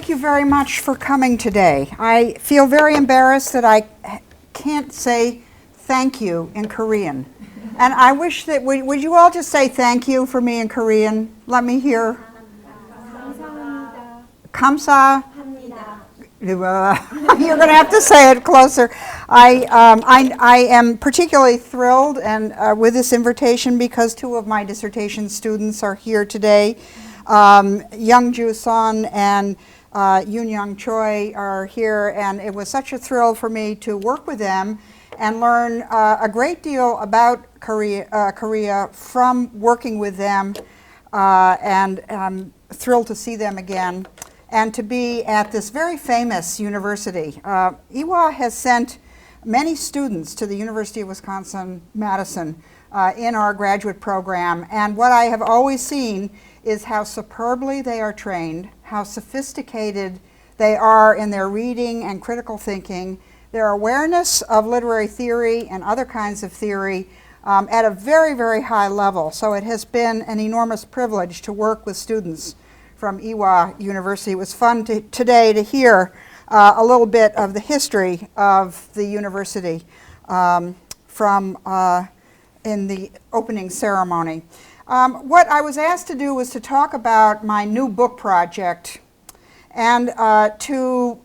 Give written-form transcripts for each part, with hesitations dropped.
thank you very much for coming today. I feel very embarrassed that I can't say thank you in Korean. And I wish that, would you all just say thank you for me in Korean? Let me hear. 감사합니다. You're going to have to say it closer. I am particularly thrilled and with this invitation because two of my dissertation students are here today. Young-Ju Son and Yoon-Young Choi are here, and it was such a thrill for me to work with them and learn a great deal about Korea from working with them, and I'm thrilled to see them again and to be at this very famous university. Iwa has sent many students to the University of Wisconsin-Madison in our graduate program, and what I have always seen is how superbly they are trained, how sophisticated they are in their reading and critical thinking, their awareness of literary theory and other kinds of theory at a very, very high level. So it has been an enormous privilege to work with students from Iwa University. It was fun today to hear a little bit of the history of the university in the opening ceremony. What I was asked to do was to talk about my new book project and to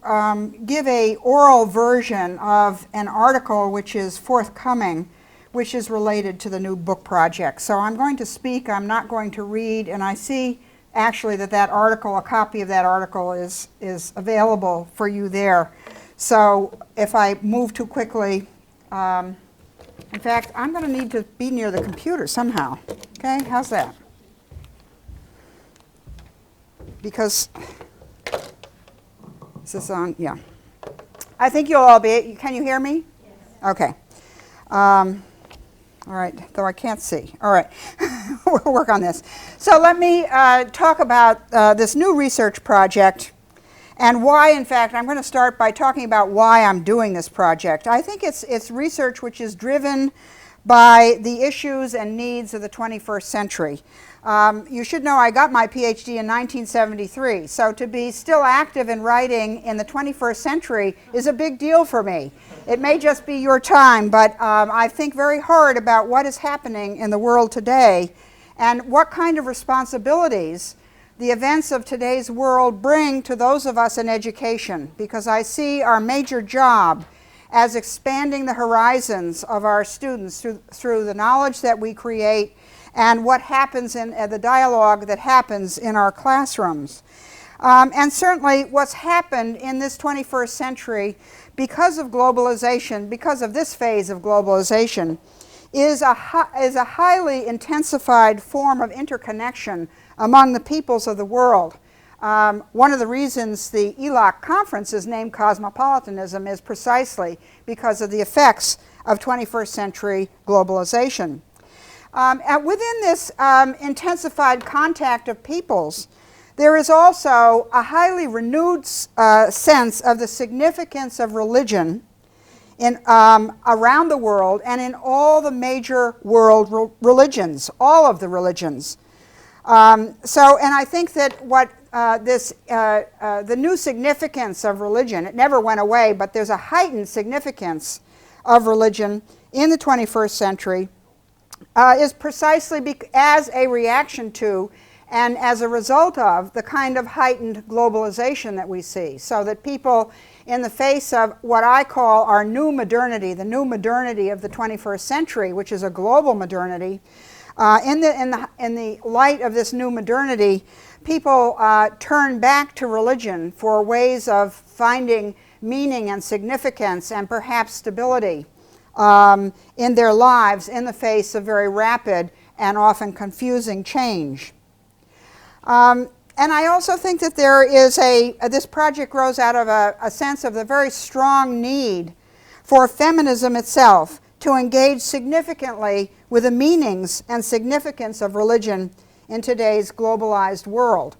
give an oral version of an article which is forthcoming, which is related to the new book project. So I'm going to speak, I'm not going to read, and I see actually that article, a copy of that article is available for you there. So if I move too quickly, in fact, I'm going to need to be near the computer somehow. Okay, how's that? Because, is this on? Yeah. I think you'll all be, can you hear me? Yes. Okay. All right, though I can't see. All right, we'll work on this. So let me talk about this new research project and why, in fact, I'm going to start by talking about why I'm doing this project. I think it's research which is driven by the issues and needs of the 21st century. You should know I got my PhD in 1973, so to be still active in writing in the 21st century is a big deal for me. It may just be your time, but I think very hard about what is happening in the world today and what kind of responsibilities the events of today's world bring to those of us in education, because I see our major job as expanding the horizons of our students through the knowledge that we create and what happens in the dialogue that happens in our classrooms. And certainly what's happened in this 21st century because of globalization, because of this phase of globalization, is a highly intensified form of interconnection among the peoples of the world. One of the reasons the ELOC conference is named Cosmopolitanism is precisely because of the effects of 21st century globalization. And within this intensified contact of peoples, there is also a highly renewed sense of the significance of religion around the world and in all the major world religions, all of the religions. And I think that what the new significance of religion, it never went away, but there's a heightened significance of religion in the 21st century, is precisely as a reaction to and as a result of the kind of heightened globalization that we see. So that people, in the face of what I call our new modernity, the new modernity of the 21st century, which is a global modernity, in the light of this new modernity, people turn back to religion for ways of finding meaning and significance and perhaps stability in their lives in the face of very rapid and often confusing change. And I also think that there is this project grows out of a sense of the very strong need for feminism itself to engage significantly with the meanings and significance of religion in today's globalized world.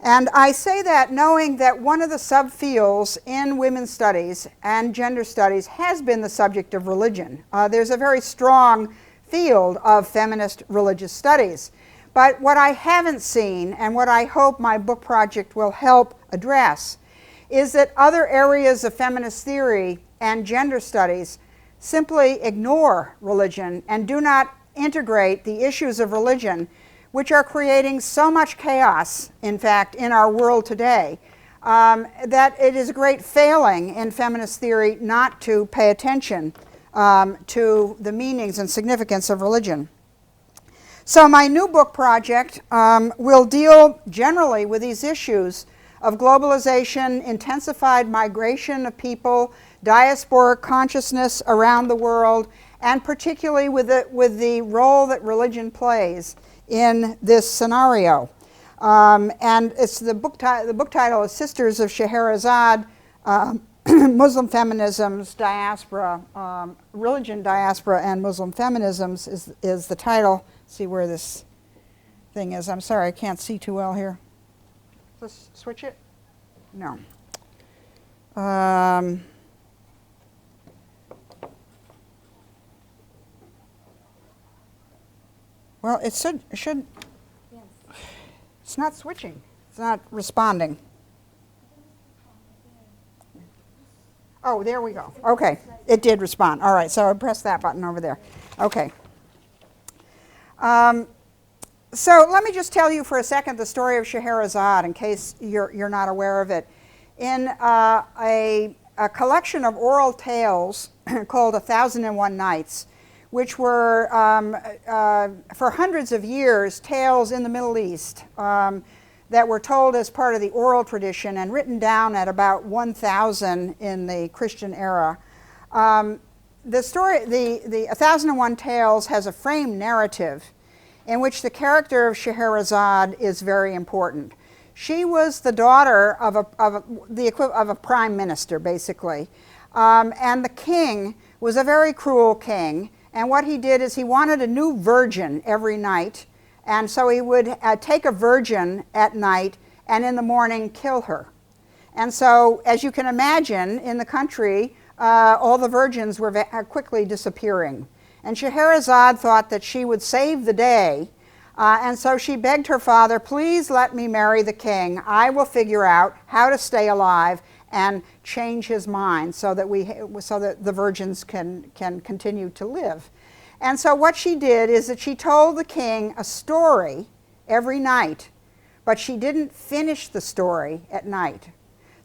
And I say that knowing that one of the subfields in women's studies and gender studies has been the subject of religion. There's a very strong field of feminist religious studies. But what I haven't seen, and what I hope my book project will help address, is that other areas of feminist theory and gender studies simply ignore religion and do not integrate the issues of religion, which are creating so much chaos, in fact, in our world today, that it is a great failing in feminist theory not to pay attention to the meanings and significance of religion. So my new book project will deal generally with these issues of globalization, intensified migration of people, diasporic consciousness around the world, and particularly with the role that religion plays in this scenario. And it's the book title is Sisters of Scheherazade, Muslim Feminisms, Diaspora, Religion, Diaspora, and Muslim Feminisms is the title. See where this thing is. I'm sorry, I can't see too well here. Let's switch it? No. Well, it should. Yes. It's not switching. It's not responding. Oh, there we go. Okay, it did respond. All right, so I pressed that button over there. Okay. So let me just tell you for a second the story of Scheherazade, in case you're not aware of it. In a collection of oral tales called 1001 Nights, which were, for hundreds of years, tales in the Middle East that were told as part of the oral tradition and written down at about 1000 in the Christian era. The story, the 1001 Tales has a framed narrative in which the character of Scheherazade is very important. She was the daughter of a prime minister, basically. And the king was a very cruel king. And what he did is he wanted a new virgin every night. And so he would take a virgin at night and in the morning kill her. And so, as you can imagine, in the country, all the virgins were quickly disappearing. And Scheherazade thought that she would save the day, and so she begged her father, please let me marry the king. I will figure out how to stay alive and change his mind so that the virgins can continue to live. And so what she did is that she told the king a story every night, but she didn't finish the story at night.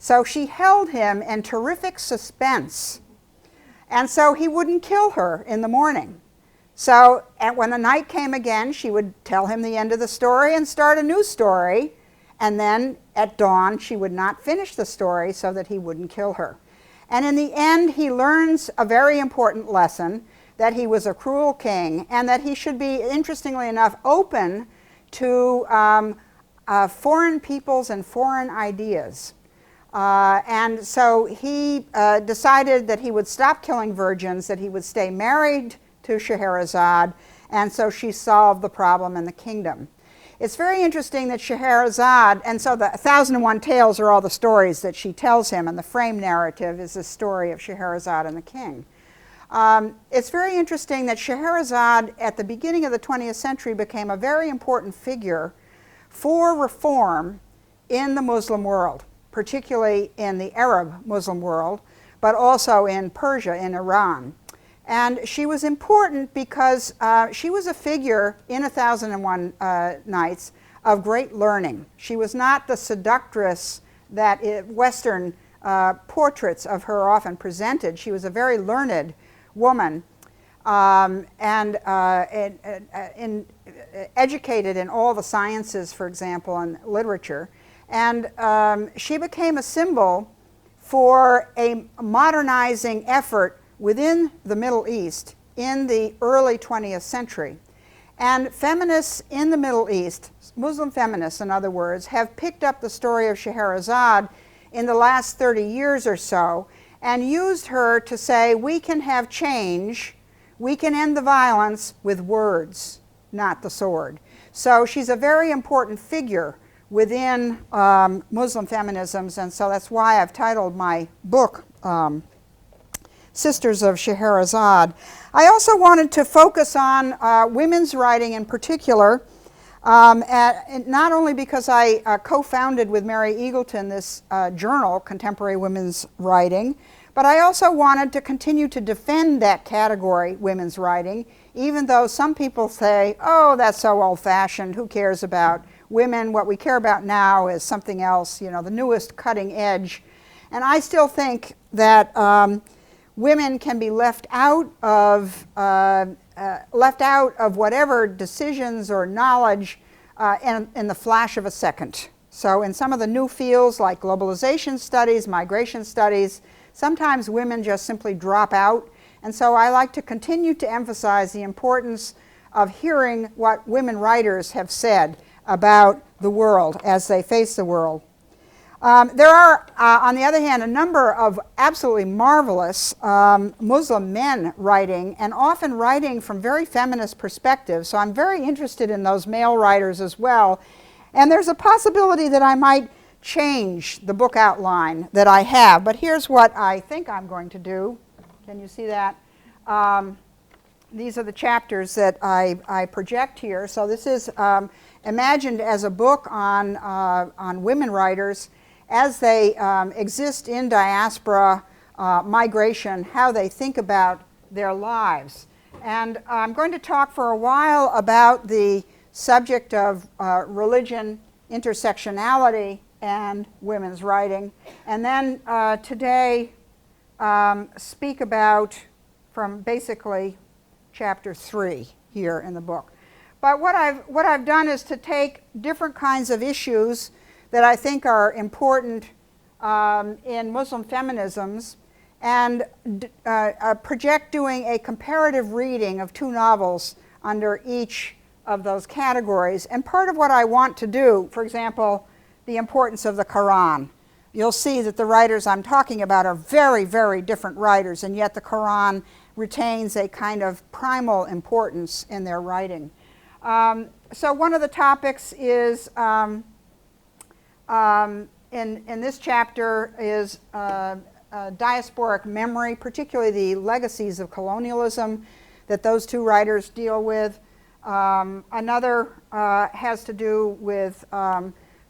So she held him in terrific suspense. And so he wouldn't kill her in the morning. So when the night came again, she would tell him the end of the story and start a new story. And then at dawn, she would not finish the story so that he wouldn't kill her. And in the end, he learns a very important lesson, that he was a cruel king and that he should be, interestingly enough, open to foreign peoples and foreign ideas. And so he decided that he would stop killing virgins, that he would stay married to Scheherazade, and so she solved the problem in the kingdom. It's very interesting that Scheherazade, and so the 1001 Tales are all the stories that she tells him, and the frame narrative is the story of Scheherazade and the king. It's very interesting that Scheherazade, at the beginning of the 20th century, became a very important figure for reform in the Muslim world, particularly in the Arab Muslim world, but also in Persia, in Iran. And she was important because she was a figure in 1001 Nights of great learning. She was not the seductress that Western portraits of her often presented. She was a very learned woman and educated in all the sciences, for example, and literature. And she became a symbol for a modernizing effort within the Middle East in the early 20th century. And feminists in the Middle East, Muslim feminists in other words, have picked up the story of Scheherazade in the last 30 years or so and used her to say, we can have change, we can end the violence with words, not the sword. So she's a very important figure within Muslim feminisms, and so that's why I've titled my book Sisters of Scheherazade. I also wanted to focus on women's writing in particular, Not only because I co-founded with Mary Eagleton this journal, Contemporary Women's Writing, but I also wanted to continue to defend that category, women's writing, even though some people say, oh, that's so old-fashioned, who cares about women? What we care about now is something else, you know, the newest cutting edge. And I still think that women can be left out of whatever decisions or knowledge in the flash of a second. So in some of the new fields like globalization studies, migration studies, sometimes women just simply drop out. And so I like to continue to emphasize the importance of hearing what women writers have said about the world as they face the world. There are, on the other hand, a number of absolutely marvelous Muslim men writing, and often writing from very feminist perspectives. So I'm very interested in those male writers as well. And there's a possibility that I might change the book outline that I have. But here's what I think I'm going to do. Can you see that? These are the chapters that I project here. So this is imagined as a book on women writers as they exist in diaspora, migration, how they think about their lives. And I'm going to talk for a while about the subject of religion, intersectionality, and women's writing. And then today speak about from basically chapter 3 here in the book. But what I've done is to take different kinds of issues that I think are important in Muslim feminisms and project doing a comparative reading of 2 novels under each of those categories. And part of what I want to do, for example, the importance of the Quran. You'll see that the writers I'm talking about are very, very different writers, and yet the Quran retains a kind of primal importance in their writing. So one of the topics is in this chapter is diasporic memory, particularly the legacies of colonialism that those 2 writers deal with. Another has to do with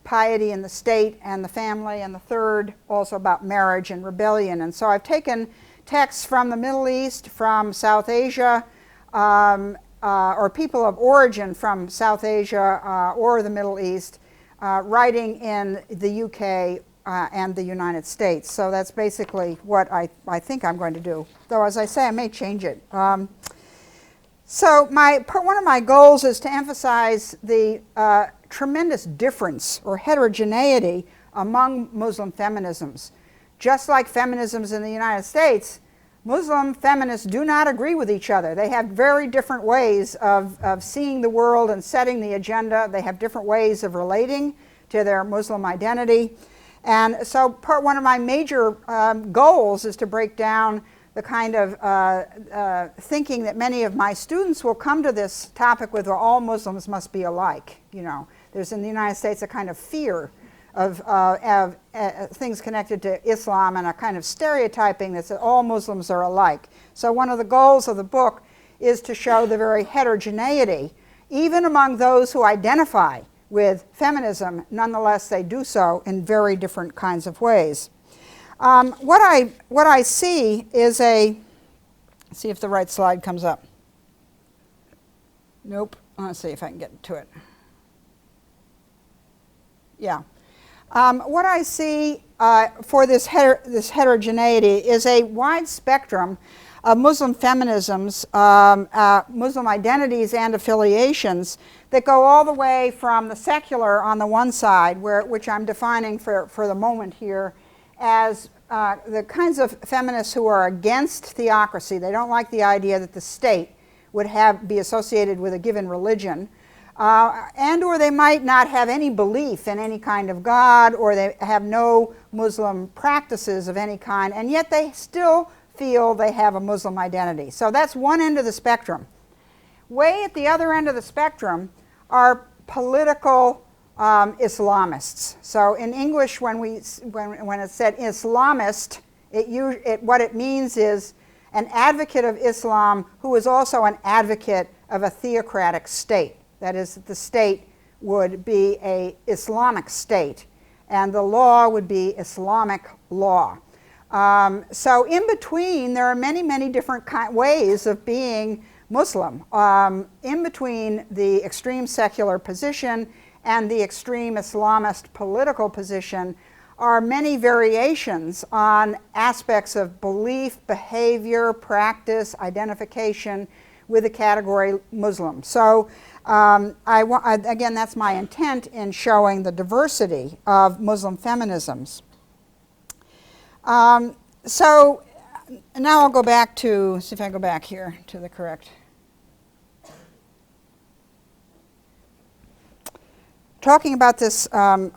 piety in the state and the family, and the third also about marriage and rebellion. And so I've taken texts from the Middle East, from South Asia, or people of origin from South Asia or the Middle East, writing in the UK and the United States. So that's basically what I think I'm going to do. Though, as I say, I may change it. So one of my goals is to emphasize the tremendous difference or heterogeneity among Muslim feminisms. Just like feminisms in the United States, Muslim feminists do not agree with each other. They have very different ways of seeing the world and setting the agenda. They have different ways of relating to their Muslim identity. And so one of my major goals is to break down the kind of thinking that many of my students will come to this topic with, well, all Muslims must be alike. You know, there's in the United States a kind of fear of things connected to Islam and a kind of stereotyping that says all Muslims are alike. So one of the goals of the book is to show the very heterogeneity, even among those who identify with feminism. Nonetheless, they do so in very different kinds of ways. What I see is let's see if the right slide comes up. Nope. Let's see if I can get to it. Yeah. What I see for this heterogeneity is a wide spectrum of Muslim feminisms, Muslim identities and affiliations that go all the way from the secular on the one side, which I'm defining for the moment here as the kinds of feminists who are against theocracy. They don't like the idea that the state would be associated with a given religion. And or they might not have any belief in any kind of God, or they have no Muslim practices of any kind, and yet they still feel they have a Muslim identity. So that's one end of the spectrum. Way at the other end of the spectrum are political Islamists. So in English, when it's said Islamist, what it means is an advocate of Islam who is also an advocate of a theocratic state. That is, that the state would be an Islamic state, and the law would be Islamic law. So in between, there are many, many different ways of being Muslim. In between the extreme secular position and the extreme Islamist political position are many variations on aspects of belief, behavior, practice, identification with the category Muslim. So again, that's my intent in showing the diversity of Muslim feminisms. So now I'll go back to, see if I go back here to the correct. Talking about this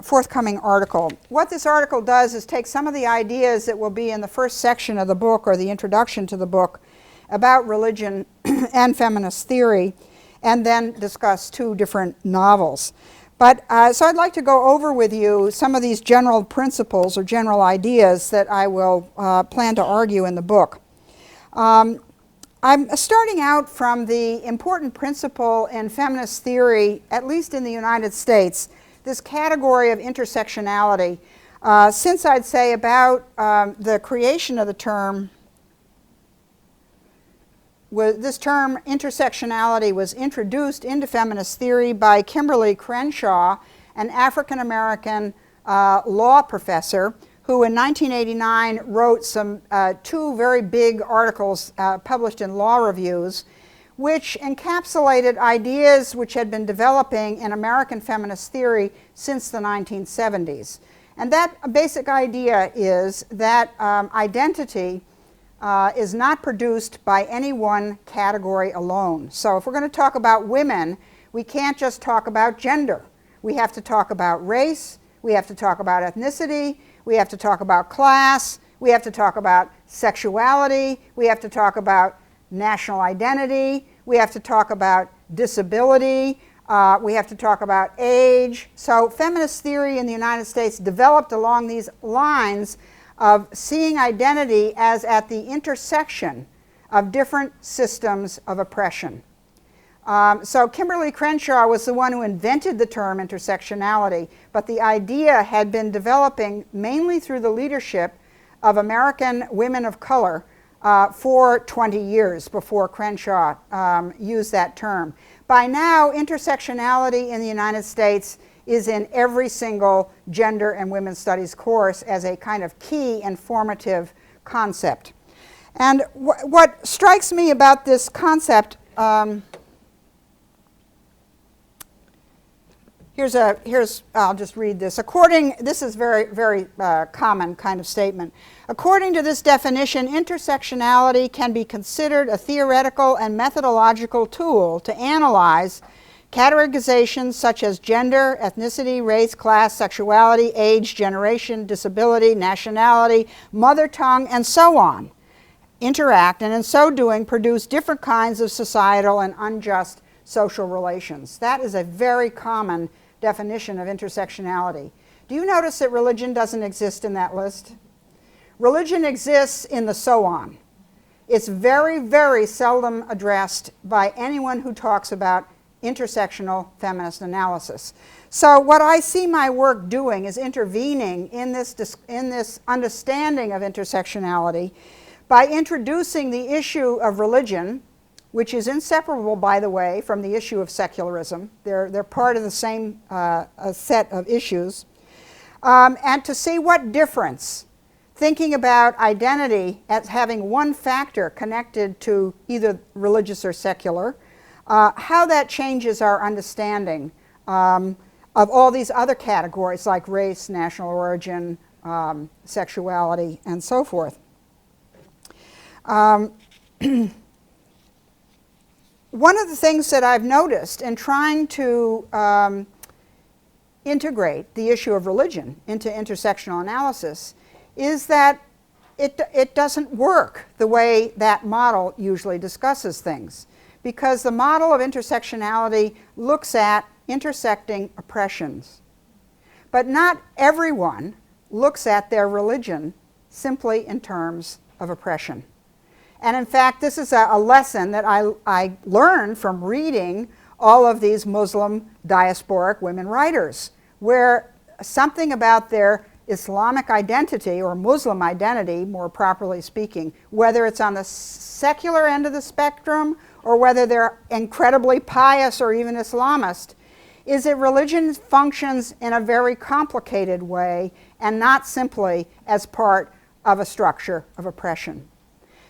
forthcoming article. What this article does is take some of the ideas that will be in the first section of the book or the introduction to the book about religion and feminist theory, and then discuss two different novels. But so I'd like to go over with you some of these general principles or general ideas that I will plan to argue in the book. I'm starting out from the important principle in feminist theory, at least in the United States, this category of intersectionality. Since I'd say about the creation of the term, this term intersectionality was introduced into feminist theory by Kimberly Crenshaw, an African-American law professor who in 1989 wrote two very big articles published in law reviews, which encapsulated ideas which had been developing in American feminist theory since the 1970s. And that basic idea is that identity is not produced by any one category alone. So if we're going to talk about women, we can't just talk about gender. We have to talk about race, we have to talk about ethnicity, we have to talk about class, we have to talk about sexuality, we have to talk about national identity, we have to talk about disability, we have to talk about age. So feminist theory in the United States developed along these lines of seeing identity as at the intersection of different systems of oppression. So Kimberly Crenshaw was the one who invented the term intersectionality, but the idea had been developing mainly through the leadership of American women of color for 20 years before Crenshaw used that term. By now, intersectionality in the United States is in every single gender and women's studies course as a kind of key and formative concept. And what strikes me about this concept, I'll just read this. This is very common kind of statement. According to this definition, intersectionality can be considered a theoretical and methodological tool to analyze categorizations such as gender, ethnicity, race, class, sexuality, age, generation, disability, nationality, mother tongue, and so on interact, and in so doing produce different kinds of societal and unjust social relations. That is a very common definition of intersectionality. Do you notice that religion doesn't exist in that list? Religion exists in the so on. It's very, very seldom addressed by anyone who talks about intersectional feminist analysis. So what I see my work doing is intervening in this understanding of intersectionality by introducing the issue of religion, which is inseparable, by the way, from the issue of secularism. They're part of the same set of issues. And to see what difference, thinking about identity as having one factor connected to either religious or secular, how that changes our understanding of all these other categories like race, national origin, sexuality, and so forth. One of the things that I've noticed in trying to integrate the issue of religion into intersectional analysis is that it doesn't work the way that model usually discusses things, because the model of intersectionality looks at intersecting oppressions. But not everyone looks at their religion simply in terms of oppression. And in fact, this is a lesson that I learned from reading all of these Muslim diasporic women writers, where something about their Islamic identity, or Muslim identity, more properly speaking, whether it's on the secular end of the spectrum or whether they're incredibly pious or even Islamist, is that religion functions in a very complicated way and not simply as part of a structure of oppression.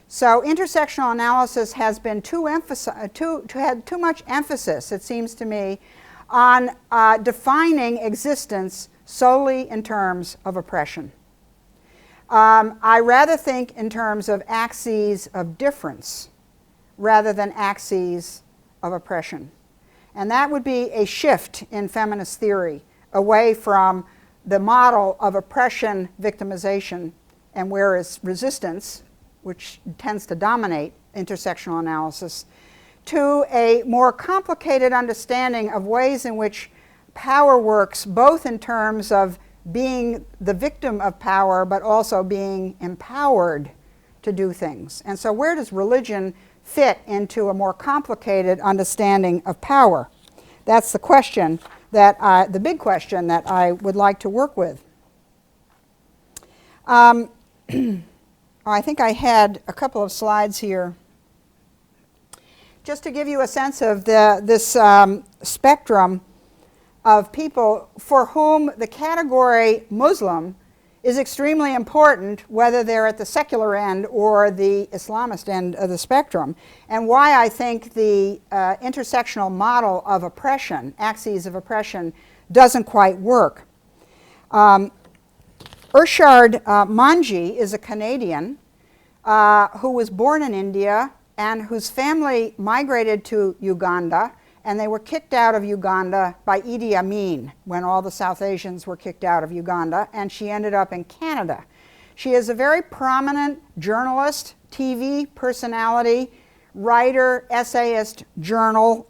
So intersectional analysis has been had too much emphasis, it seems to me, on defining existence solely in terms of oppression. I rather think in terms of axes of difference rather than axes of oppression. And that would be a shift in feminist theory away from the model of oppression victimization, and where is resistance, which tends to dominate intersectional analysis, to a more complicated understanding of ways in which power works, both in terms of being the victim of power but also being empowered to do things. And so where does religion fit into a more complicated understanding of power? That's the question that the big question that I would like to work with. I think I had a couple of slides here just to give you a sense of this spectrum of people for whom the category Muslim is extremely important, whether they're at the secular end or the Islamist end of the spectrum, and why I think the intersectional model of oppression, axes of oppression, doesn't quite work. Urshad Manji is a Canadian who was born in India and whose family migrated to Uganda, and they were kicked out of Uganda by Idi Amin when all the South Asians were kicked out of Uganda, and she ended up in Canada. She is a very prominent journalist, TV personality, writer, essayist, journal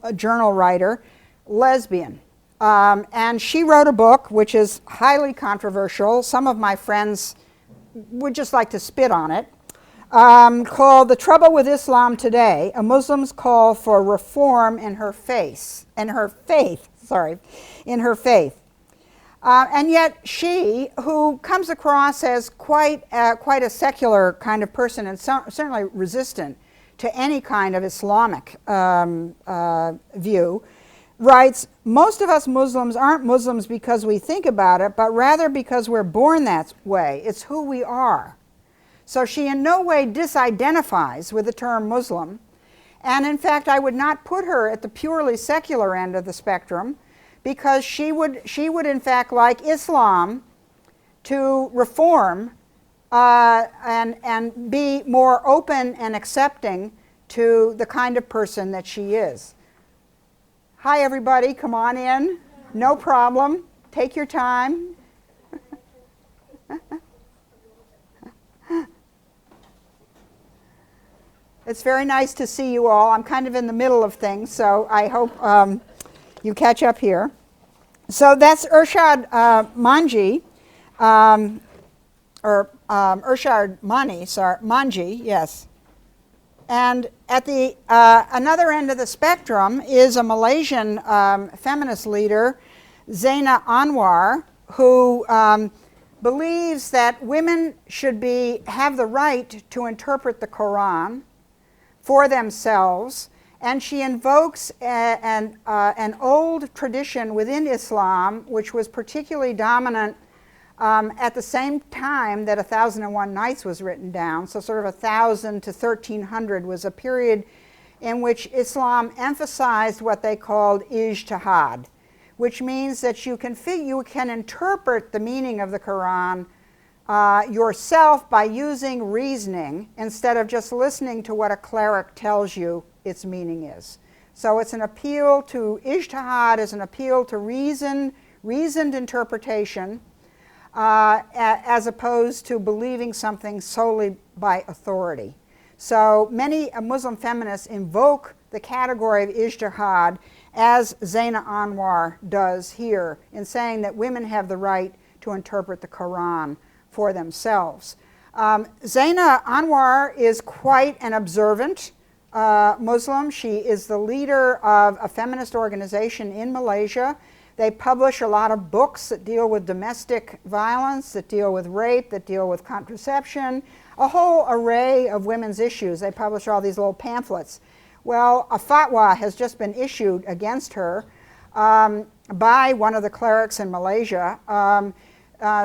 writer, lesbian. And she wrote a book which is highly controversial. Some of my friends would just like to spit on it, called The Trouble with Islam Today, a Muslim's call for reform in her faith. And yet she, who comes across as quite a secular kind of person and certainly resistant to any kind of Islamic view, writes, "Most of us Muslims aren't Muslims because we think about it, but rather because we're born that way. It's who we are." So she in no way disidentifies with the term Muslim, and in fact I would not put her at the purely secular end of the spectrum, because she would in fact like Islam to reform and be more open and accepting to the kind of person that she is. Hi everybody, come on in, no problem, take your time. It's very nice to see you all. I'm kind of in the middle of things, so I hope you catch up here. So that's Urshad Manji, or Urshad Manji, yes. And at the another end of the spectrum is a Malaysian feminist leader, Zaina Anwar, who believes that women should have the right to interpret the Quran for themselves, and she invokes an old tradition within Islam, which was particularly dominant at the same time that 1001 Nights was written down. So sort of 1000 to 1300 was a period in which Islam emphasized what they called ijtihad, which means that you can interpret the meaning of the Quran yourself by using reasoning instead of just listening to what a cleric tells you its meaning is. So it's an appeal to ijtihad, is an appeal to reasoned interpretation, as opposed to believing something solely by authority. So many Muslim feminists invoke the category of ijtihad, as Zaina Anwar does here, in saying that women have the right to interpret the Quran for themselves. Zaina Anwar is quite an observant Muslim. She is the leader of a feminist organization in Malaysia. They publish a lot of books that deal with domestic violence, that deal with rape, that deal with contraception, a whole array of women's issues. They publish all these little pamphlets. Well, a fatwa has just been issued against her by one of the clerics in Malaysia,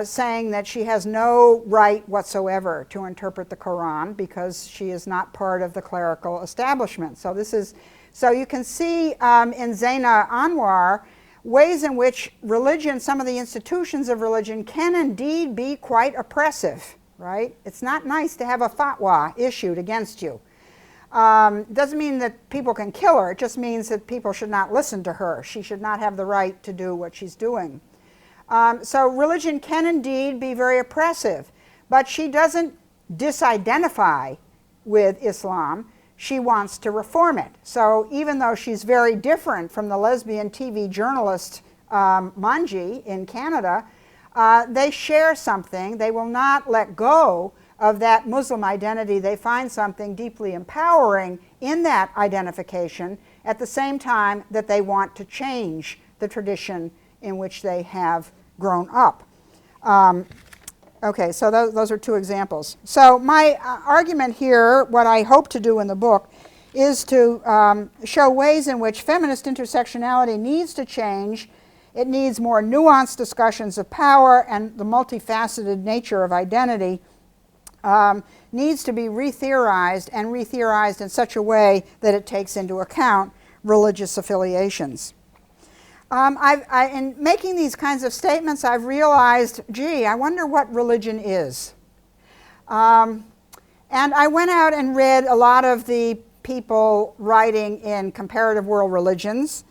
saying that she has no right whatsoever to interpret the Quran because she is not part of the clerical establishment. So you can see in Zaina Anwar ways in which religion, some of the institutions of religion, can indeed be quite oppressive, right? It's not nice to have a fatwa issued against you. Doesn't mean that people can kill her. It just means that people should not listen to her. She should not have the right to do what she's doing. So religion can indeed be very oppressive, but she doesn't disidentify with Islam. She wants to reform it. So even though she's very different from the lesbian TV journalist Manji in Canada, they share something. They will not let go of that Muslim identity. They find something deeply empowering in that identification at the same time that they want to change the tradition in which they have grown up. Okay, so those are two examples. So my argument here, what I hope to do in the book, is to show ways in which feminist intersectionality needs to change. It needs more nuanced discussions of power, and the multifaceted nature of identity needs to be retheorized, and retheorized in such a way that it takes into account religious affiliations. In making these kinds of statements, I've realized, gee, I wonder what religion is. And I went out and read a lot of the people writing in comparative world religions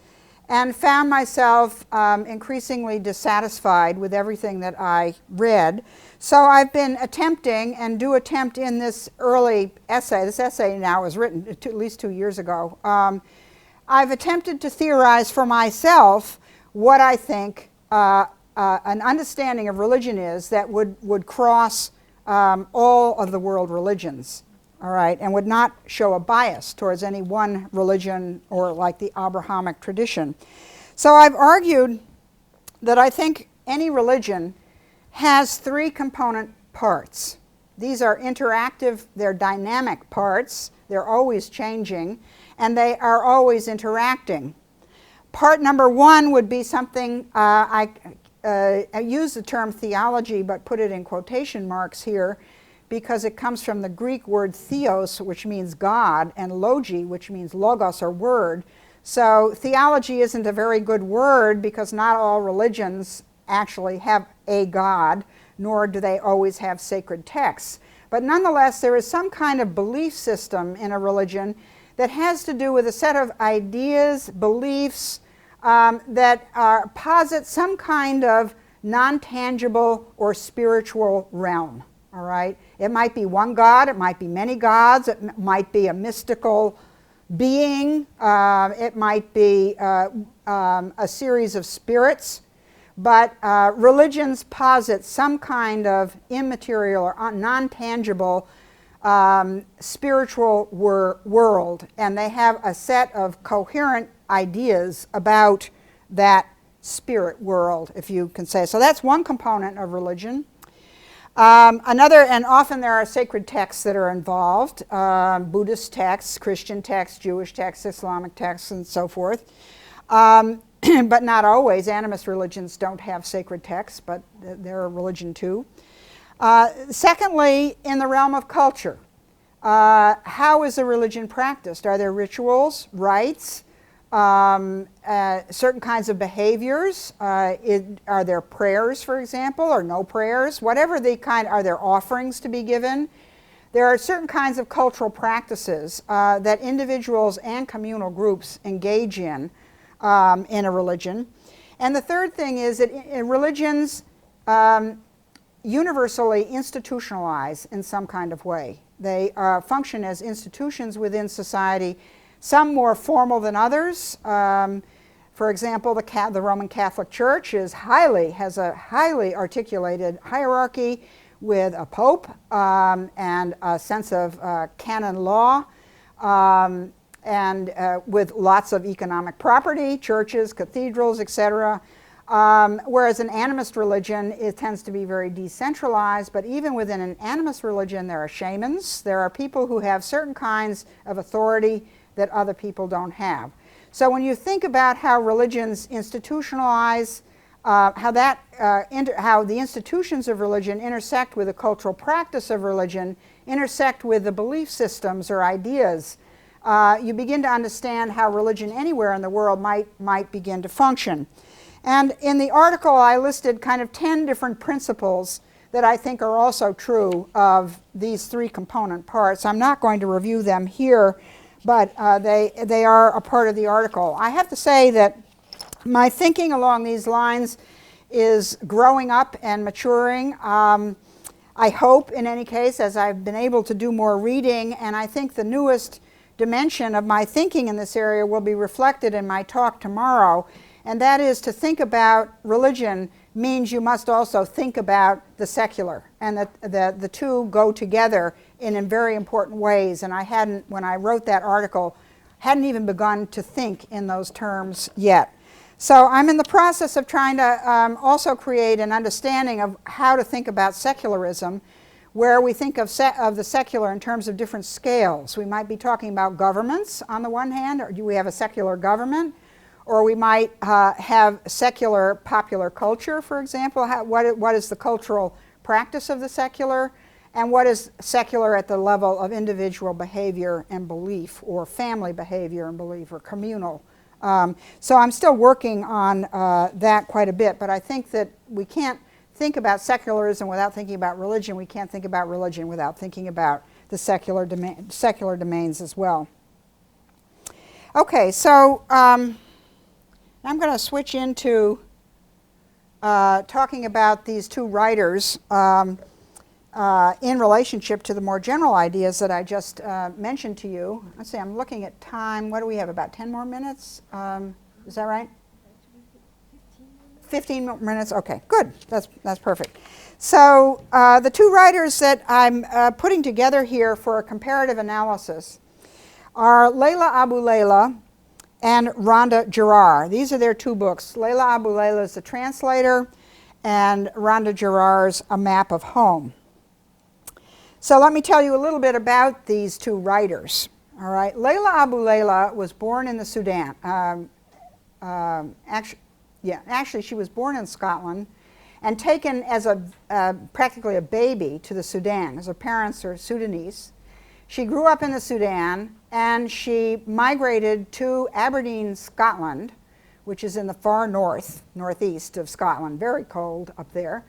and found myself increasingly dissatisfied with everything that I read. So I've been attempting, and do attempt in this early essay, this essay now was written at least 2 years ago, I've attempted to theorize for myself what I think an understanding of religion is that would cross all of the world religions, all right, and would not show a bias towards any one religion or like the Abrahamic tradition. So I've argued that I think any religion has three component parts. These are interactive, they're dynamic parts, they're always changing, and they are always interacting. Part number one would be something, I use the term theology but put it in quotation marks here because it comes from the Greek word theos, which means God, and logi, which means logos or word. So theology isn't a very good word because not all religions actually have a God, nor do they always have sacred texts. But nonetheless, there is some kind of belief system in a religion that has to do with a set of ideas, beliefs that posit some kind of non-tangible or spiritual realm, all right? It might be one God, it might be many gods, it might be a mystical being, it might be a series of spirits, but religions posit some kind of immaterial or non-tangible spiritual world, and they have a set of coherent ideas about that spirit world, if you can say. So that's one component of religion. Another, and often there are sacred texts that are involved, Buddhist texts, Christian texts, Jewish texts, Islamic texts, and so forth. But not always. Animist religions don't have sacred texts, but they're a religion too. Secondly, in the realm of culture, how is the religion practiced? Are there rituals, rites, certain kinds of behaviors? Are there prayers, for example, or no prayers? Whatever the kind, are there offerings to be given? There are certain kinds of cultural practices that individuals and communal groups engage in a religion. And the third thing is that religions universally institutionalize in some kind of way. They function as institutions within society, some more formal than others. For example, the Roman Catholic Church has a highly articulated hierarchy with a pope and a sense of canon law. and with lots of economic property, churches, cathedrals, etc. Whereas an animist religion, it tends to be very decentralized, but even within an animist religion, there are shamans. There are people who have certain kinds of authority that other people don't have. So when you think about how religions institutionalize, how the institutions of religion intersect with the cultural practice of religion, intersect with the belief systems or ideas, you begin to understand how religion anywhere in the world might begin to function. And in the article, I listed kind of 10 different principles that I think are also true of these three component parts. I'm not going to review them here, but they are a part of the article. I have to say that my thinking along these lines is growing up and maturing. I hope, in any case, as I've been able to do more reading, and I think the newest dimension of my thinking in this area will be reflected in my talk tomorrow, and that is to think about religion means you must also think about the secular, and that the two go together in very important ways. And I hadn't, when I wrote that article, hadn't even begun to think in those terms yet. So I'm in the process of trying to also create an understanding of how to think about secularism, where we think of the secular in terms of different scales. We might be talking about governments on the one hand, or do we have a secular government? Or we might have secular popular culture, for example. What is the cultural practice of the secular? And what is secular at the level of individual behavior and belief, or family behavior and belief, or communal? So I'm still working on that quite a bit, but I think that we can't think about secularism without thinking about religion. We can't think about religion without thinking about the secular domains as well. Okay, so I'm going to switch into talking about these two writers in relationship to the more general ideas that I just mentioned to you. Let's see, I'm looking at time. What do we have, about 10 more minutes? Is that right? 15 more minutes? Okay, good. That's perfect. So the two writers that I'm putting together here for a comparative analysis are Leila Abu Leila and Rhonda Gerard. These are their two books. Leila Abu Leila is the translator, and Rhonda Gerard's A Map of Home. So let me tell you a little bit about these two writers. All right, Leila Abu Leila was born in the Sudan. Actually, she was born in Scotland and taken as practically a baby to the Sudan, because her parents are Sudanese. She grew up in the Sudan, and she migrated to Aberdeen, Scotland, which is in the far northeast of Scotland, very cold up there,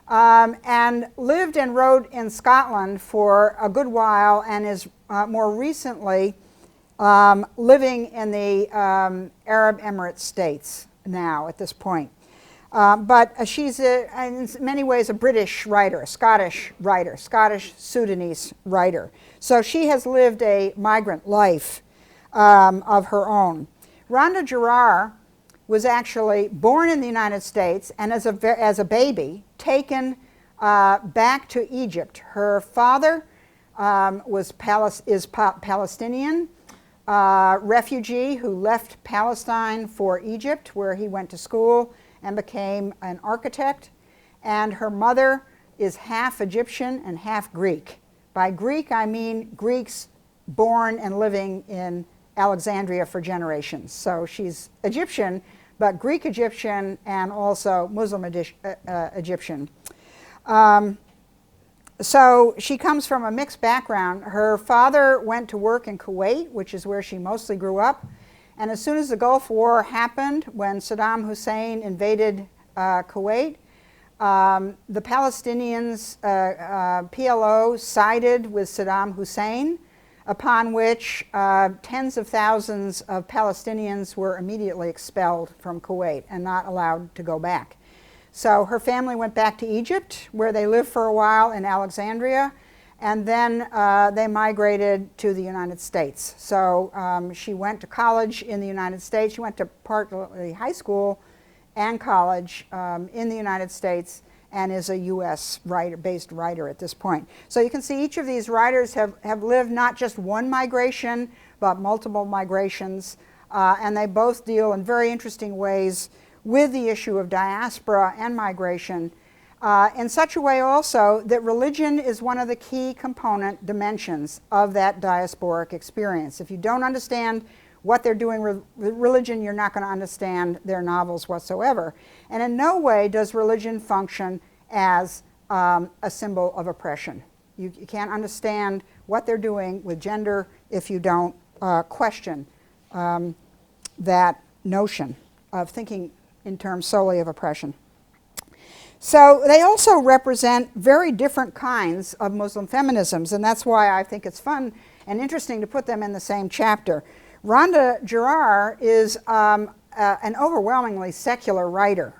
and lived and wrote in Scotland for a good while, and is more recently living in the Arab Emirates states now at this point. But she's in many ways a British writer, a Scottish writer, Scottish-Sudanese writer. So she has lived a migrant life of her own. Rhonda Gerard was actually born in the United States and as a baby taken back to Egypt. Her father is Palestinian, refugee who left Palestine for Egypt, where he went to school and became an architect. And her mother is half Egyptian and half Greek. By Greek, I mean Greeks born and living in Alexandria for generations. So she's Egyptian, but Greek Egyptian and also Muslim Egyptian. So she comes from a mixed background. Her father went to work in Kuwait, which is where she mostly grew up. And as soon as the Gulf War happened, when Saddam Hussein invaded Kuwait, the Palestinians, PLO, sided with Saddam Hussein, upon which tens of thousands of Palestinians were immediately expelled from Kuwait and not allowed to go back. So her family went back to Egypt, where they lived for a while in Alexandria, and then they migrated to the United States. So she went to college in the United States. She went to partly high school and college in the United States, and is a U.S. based writer at this point. So you can see each of these writers have lived not just one migration, but multiple migrations, and they both deal in very interesting ways with the issue of diaspora and migration, in such a way also that religion is one of the key component dimensions of that diasporic experience. If you don't understand what they're doing with religion, you're not going to understand their novels whatsoever. And in no way does religion function as a symbol of oppression. You can't understand what they're doing with gender if you don't question that notion of thinking in terms solely of oppression. So they also represent very different kinds of Muslim feminisms, and that's why I think it's fun and interesting to put them in the same chapter. Rhonda Girard is an overwhelmingly secular writer.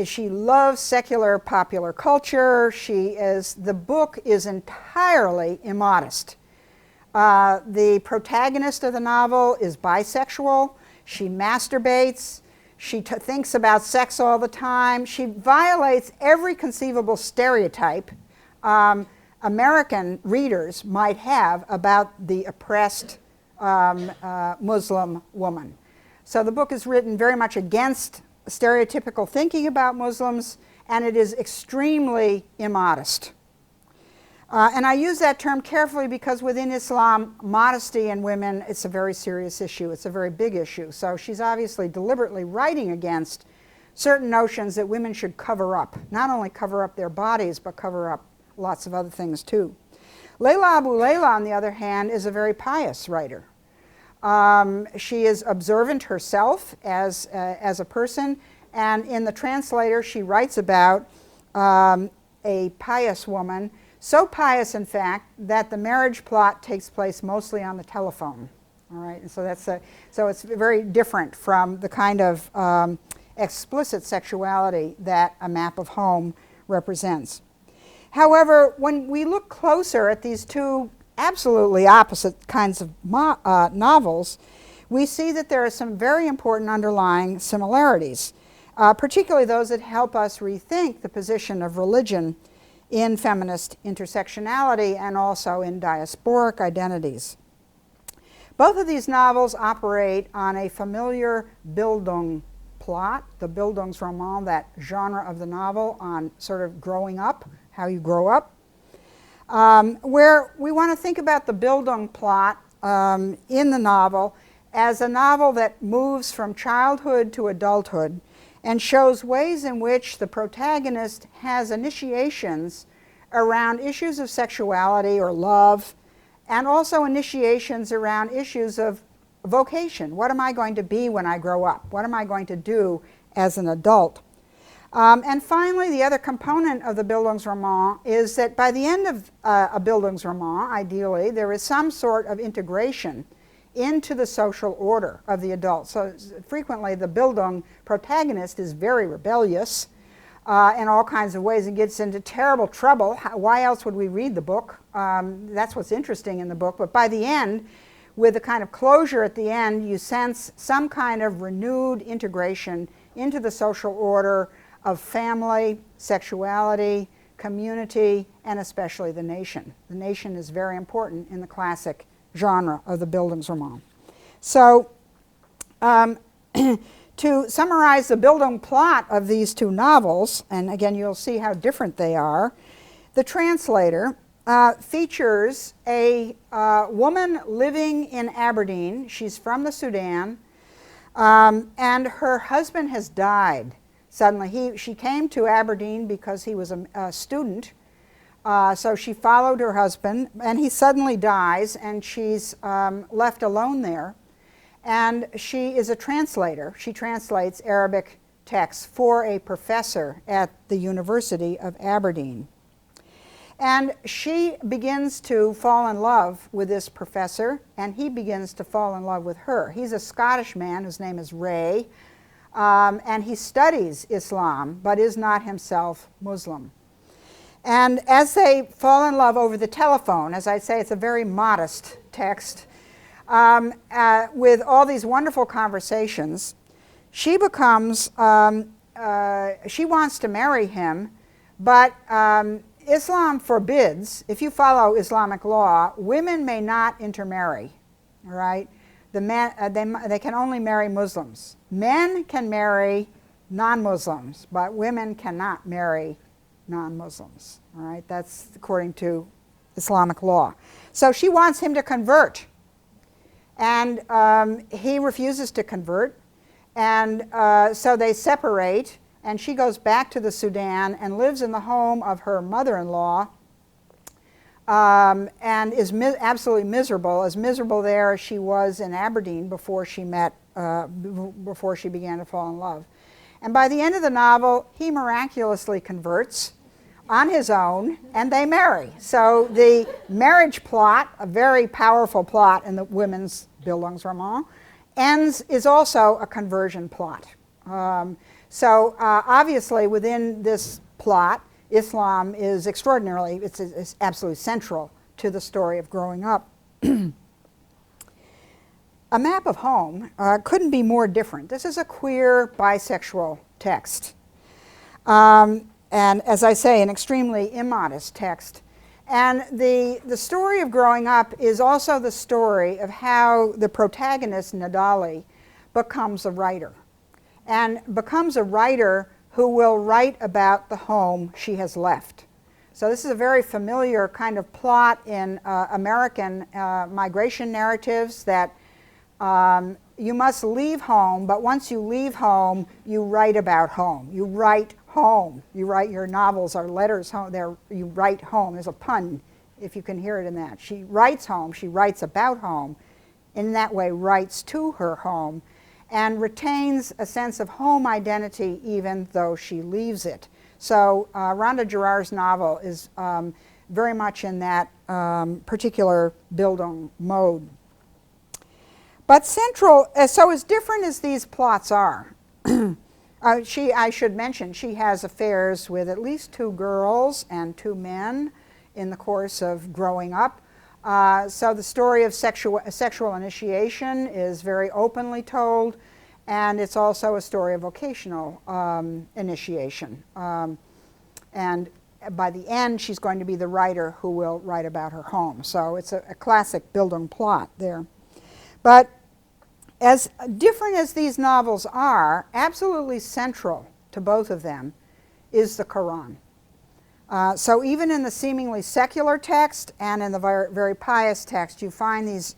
She loves secular popular culture. The book is entirely immodest. The protagonist of the novel is bisexual. She masturbates. She thinks about sex all the time. She violates every conceivable stereotype American readers might have about the oppressed Muslim woman. So the book is written very much against stereotypical thinking about Muslims, and it is extremely immodest. And I use that term carefully because within Islam, modesty in women, it's a very serious issue. It's a very big issue. So she's obviously deliberately writing against certain notions that women should cover up. Not only cover up their bodies, but cover up lots of other things too. Layla Abu Layla, on the other hand, is a very pious writer. She is observant herself as a person, and in the translator she writes about a pious woman, so pious in fact that the marriage plot takes place mostly on the telephone. All right, and so so it's very different from the kind of explicit sexuality that A Map of Home represents. However, when we look closer at these two absolutely opposite kinds of novels, we see that there are some very important underlying similarities, particularly those that help us rethink the position of religion in feminist intersectionality and also in diasporic identities. Both of these novels operate on a familiar Bildung plot, the Bildungsroman, that genre of the novel on sort of growing up, how you grow up, where we want to think about the Bildung plot in the novel as a novel that moves from childhood to adulthood and shows ways in which the protagonist has initiations around issues of sexuality or love, and also initiations around issues of vocation. What am I going to be when I grow up? What am I going to do as an adult? And finally, the other component of the Bildungsroman is that by the end of a Bildungsroman, ideally, there is some sort of integration into the social order of the adult. So frequently the Bildung protagonist is very rebellious in all kinds of ways and gets into terrible trouble. Why else would we read the book? That's what's interesting in the book. But by the end, with a kind of closure at the end, you sense some kind of renewed integration into the social order of family, sexuality, community, and especially the nation. The nation is very important in the classic genre of the Bildungsroman. So to summarize the Bildung plot of these two novels, and again you'll see how different they are, the translator features a woman living in Aberdeen. She's from the Sudan, and her husband has died. Suddenly, she came to Aberdeen because he was a student, so she followed her husband, and he suddenly dies, and she's left alone there. And she is a translator. She translates Arabic texts for a professor at the University of Aberdeen. And she begins to fall in love with this professor, and he begins to fall in love with her. He's a Scottish man whose name is Ray. And he studies Islam, but is not himself Muslim. And as they fall in love over the telephone, as I say, it's a very modest text, with all these wonderful conversations, she becomes, she wants to marry him But Islam forbids, if you follow Islamic law, women may not intermarry, all right? The men, they can only marry Muslims. Men can marry non-Muslims, but women cannot marry non-Muslims, all right? That's according to Islamic law. So she wants him to convert, and he refuses to convert, and so they separate, and she goes back to the Sudan and lives in the home of her mother-in-law, and is absolutely miserable, as miserable there as she was in Aberdeen before she before she began to fall in love. And by the end of the novel, he miraculously converts on his own, and they marry. So the marriage plot, a very powerful plot in the women's Bildungsroman, is also a conversion plot. So obviously within this plot, Islam is extraordinarily, it's absolutely central to the story of growing up. A Map of Home couldn't be more different. This is a queer bisexual text. And as I say, an extremely immodest text. And the story of growing up is also the story of how the protagonist, Nadali, becomes a writer. And becomes a writer who will write about the home she has left. So this is a very familiar kind of plot in American migration narratives, that you must leave home, but once you leave home, you write about home. You write home. You write your novels or letters home. You write home. There's a pun, if you can hear it in that. She writes home. She writes about home. In that way, writes to her home, and retains a sense of home identity even though she leaves it. So Rhonda Girard's novel is very much in that particular Bildung mode. But central, so as different as these plots are, I should mention, she has affairs with at least 2 girls and 2 men in the course of growing up. So the story of sexual initiation is very openly told, and it's also a story of vocational initiation. And by the end, she's going to be the writer who will write about her home. So it's a classic Bildung plot there. But as different as these novels are, absolutely central to both of them is the Quran. So even in the seemingly secular text and in the very pious text, you find these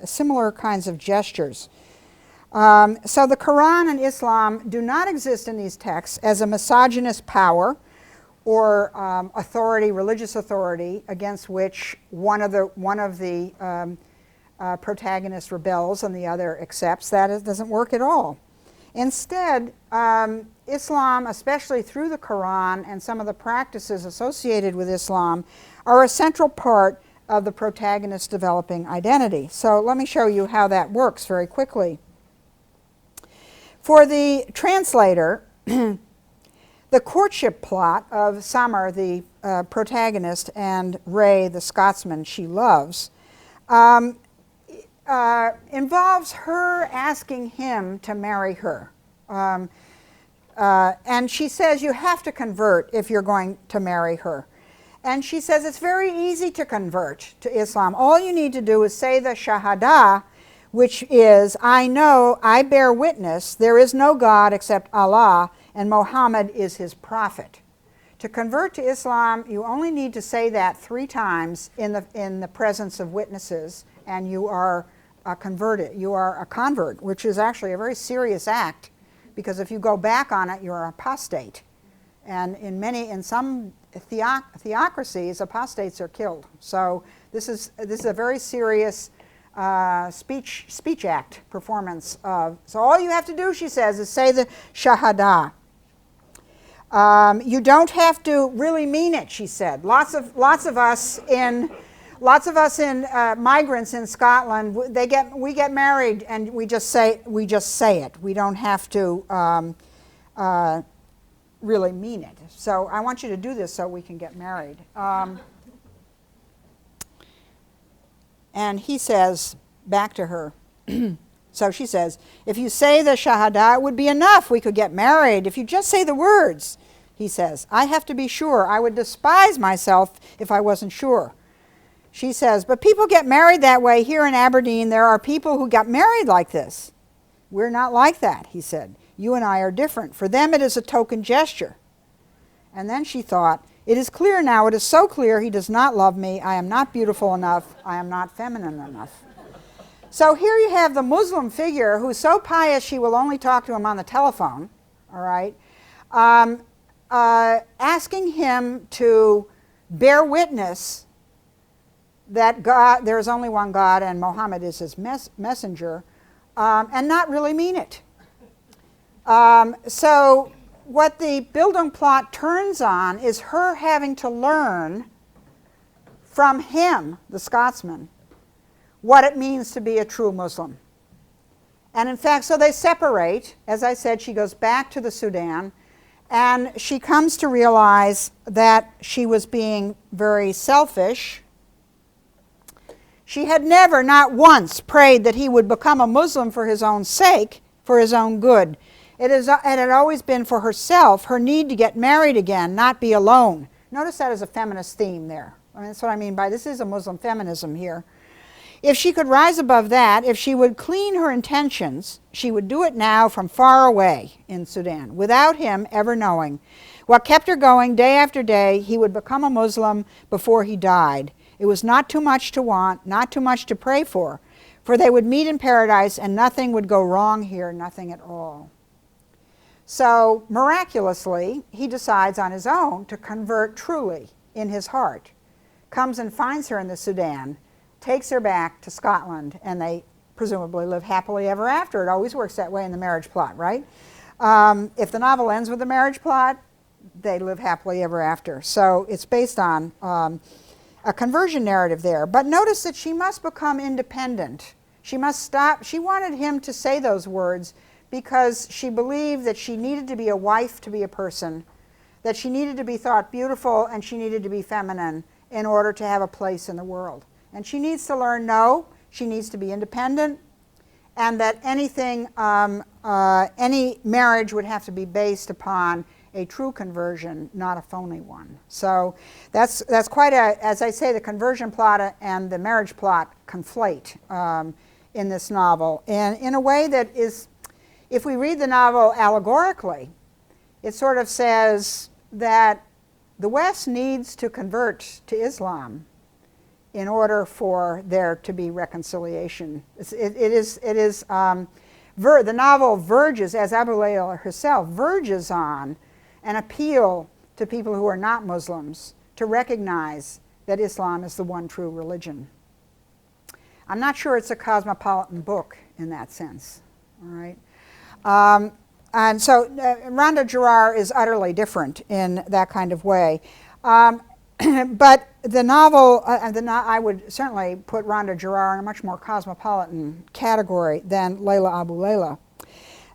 similar kinds of gestures. So the Quran and Islam do not exist in these texts as a misogynist power or authority, religious authority, against which one of the protagonists rebels and the other accepts. That doesn't work at all. Instead, Islam, especially through the Quran and some of the practices associated with Islam, are a central part of the protagonist's developing identity. So let me show you how that works very quickly. For the translator, the courtship plot of Samar, the protagonist, and Ray, the Scotsman she loves, involves her asking him to marry her. And she says, you have to convert if you're going to marry her. And she says, it's very easy to convert to Islam. All you need to do is say the Shahada, which is, I know, I bear witness, there is no God except Allah, and Muhammad is his prophet. To convert to Islam, you only need to say that 3 times in the presence of witnesses, and you are converted. You are a convert, which is actually a very serious act, because if you go back on it, you're an apostate. And in some theocracies, apostates are killed. So this is a very serious speech act performance. So all you have to do, she says, is say the Shahada. You don't have to really mean it, she said. Lots of us migrants in Scotland, we get married and we just say it. We don't have to really mean it. So I want you to do this so we can get married. And he says back to her, so she says, if you say the Shahada, it would be enough. We could get married if you just say the words. he says. I have to be sure. I would despise myself if I wasn't sure. She says, but people get married that way. Here in Aberdeen, there are people who got married like this. We're not like that, he said. You and I are different. For them, it is a token gesture. And then she thought, it is clear now, it is so clear he does not love me. I am not beautiful enough. I am not feminine enough. So here you have the Muslim figure who's so pious she will only talk to him on the telephone, all right, asking him to bear witness that God, there is only one God and Muhammad is his messenger, and not really mean it. So what the Bildungsplot turns on is her having to learn from him, the Scotsman, what it means to be a true Muslim. And in fact, so they separate. As I said, she goes back to the Sudan, and she comes to realize that she was being very selfish. She had never, not once, prayed that he would become a Muslim for his own sake, for his own good. It had always been for herself, her need to get married again, not be alone. Notice that as a feminist theme there. I mean, that's what I mean by this is a Muslim feminism here. If she could rise above that, if she would clean her intentions, she would do it now from far away in Sudan, without him ever knowing. What kept her going day after day, he would become a Muslim before he died. It was not too much to want, not too much to pray for they would meet in paradise and nothing would go wrong here, nothing at all. So miraculously, he decides on his own to convert truly in his heart, comes and finds her in the Sudan, takes her back to Scotland, and they presumably live happily ever after. It always works that way in the marriage plot, right? If the novel ends with the marriage plot, they live happily ever after. So it's based on a conversion narrative there. But notice that she must become independent. She must stop. She wanted him to say those words because she believed that she needed to be a wife to be a person, that she needed to be thought beautiful and she needed to be feminine in order to have a place in the world. And she needs to learn no, she needs to be independent, and that anything, any marriage would have to be based upon a true conversion, not a phony one. So that's quite a, as I say, the conversion plot and the marriage plot conflate in this novel. And in a way that is, if we read the novel allegorically, it sort of says that the West needs to convert to Islam in order for there to be reconciliation. The novel verges, as Abu Layla herself, verges on an appeal to people who are not Muslims to recognize that Islam is the one true religion. I'm not sure it's a cosmopolitan book in that sense, all right? And so Rhonda Girard is utterly different in that kind of way. But the novel, I would certainly put Rhonda Girard in a much more cosmopolitan category than Layla Abu Layla.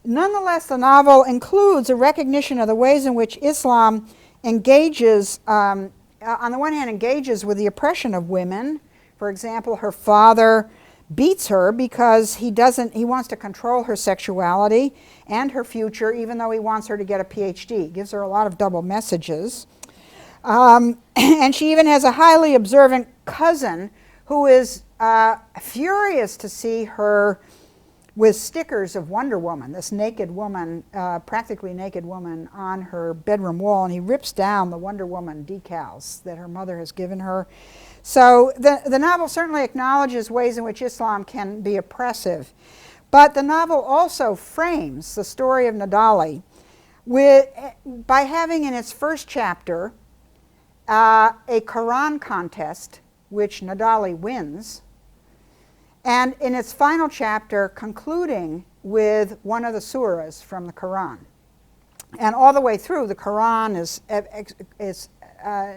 Nonetheless, the novel includes a recognition of the ways in which Islam engages, on the one hand, engages with the oppression of women. For example, her father beats her because he wants to control her sexuality and her future, even though he wants her to get a PhD. Gives her a lot of double messages. And she even has a highly observant cousin who is furious to see her with stickers of Wonder Woman, this naked woman, practically naked woman, on her bedroom wall, and he rips down the Wonder Woman decals that her mother has given her. So the novel certainly acknowledges ways in which Islam can be oppressive, but the novel also frames the story of Nadali by having in its first chapter a Quran contest, which Nadali wins, and in its final chapter concluding with one of the surahs from the Quran. And all the way through, the Quran is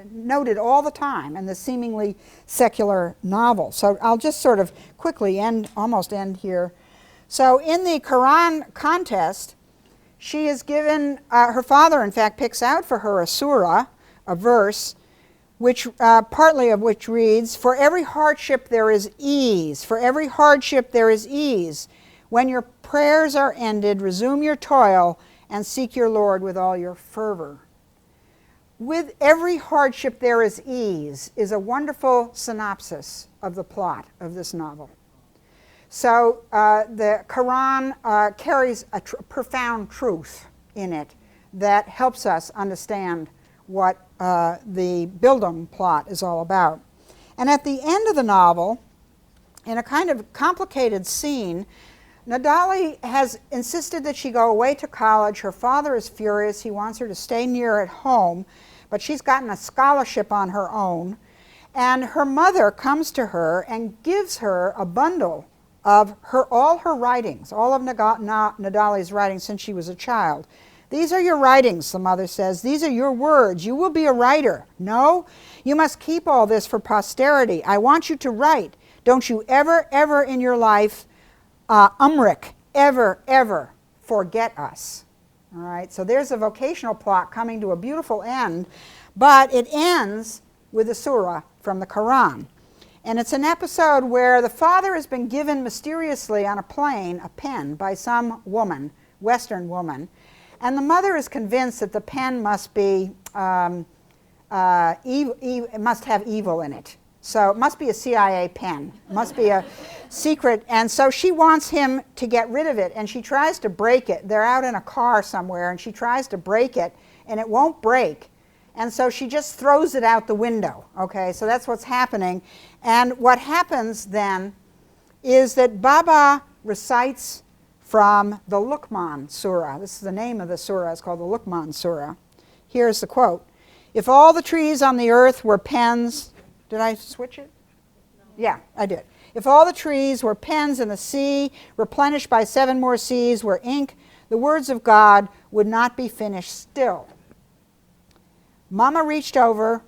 noted all the time in the seemingly secular novel. So I'll just sort of quickly almost end here. So in the Quran contest, she is given, her father in fact picks out for her a surah, a verse, which partly of which reads, "For every hardship there is ease, for every hardship there is ease. When your prayers are ended, resume your toil and seek your Lord with all your fervor." with every hardship there is ease is a wonderful synopsis of the plot of this novel. So the Quran carries a profound truth in it that helps us understand what the Bildung plot is all about. And at the end of the novel, in a kind of complicated scene, Nadali has insisted that she go away to college. Her father is furious. He wants her to stay near at home, but she's gotten a scholarship on her own. And her mother comes to her and gives her a bundle of all her writings, all of Nadali's writings since she was a child. These are your writings, the mother says. These are your words. You will be a writer. No, you must keep all this for posterity. I want you to write. Don't you ever, ever in your life, ever forget us. All right, so there's a vocational plot coming to a beautiful end, but it ends with a surah from the Quran. And it's an episode where the father has been given mysteriously on a plane a pen by some woman, Western woman, and the mother is convinced that the pen must be it must have evil in it. So it must be a CIA pen. It must be a secret. And so she wants him to get rid of it, and she tries to break it. They're out in a car somewhere, and she tries to break it, and it won't break. And so she just throws it out the window. Okay, so that's what's happening. And what happens then is that Baba recites from the Luqman Surah. This is the name of the surah. It's called the Luqman Surah. Here's the quote. If all the trees on the earth were pens... Did I switch it? No. Yeah, I did. If all the trees were pens in the sea, replenished by 7 more seas, were ink, the words of God would not be finished still. Mama reached over,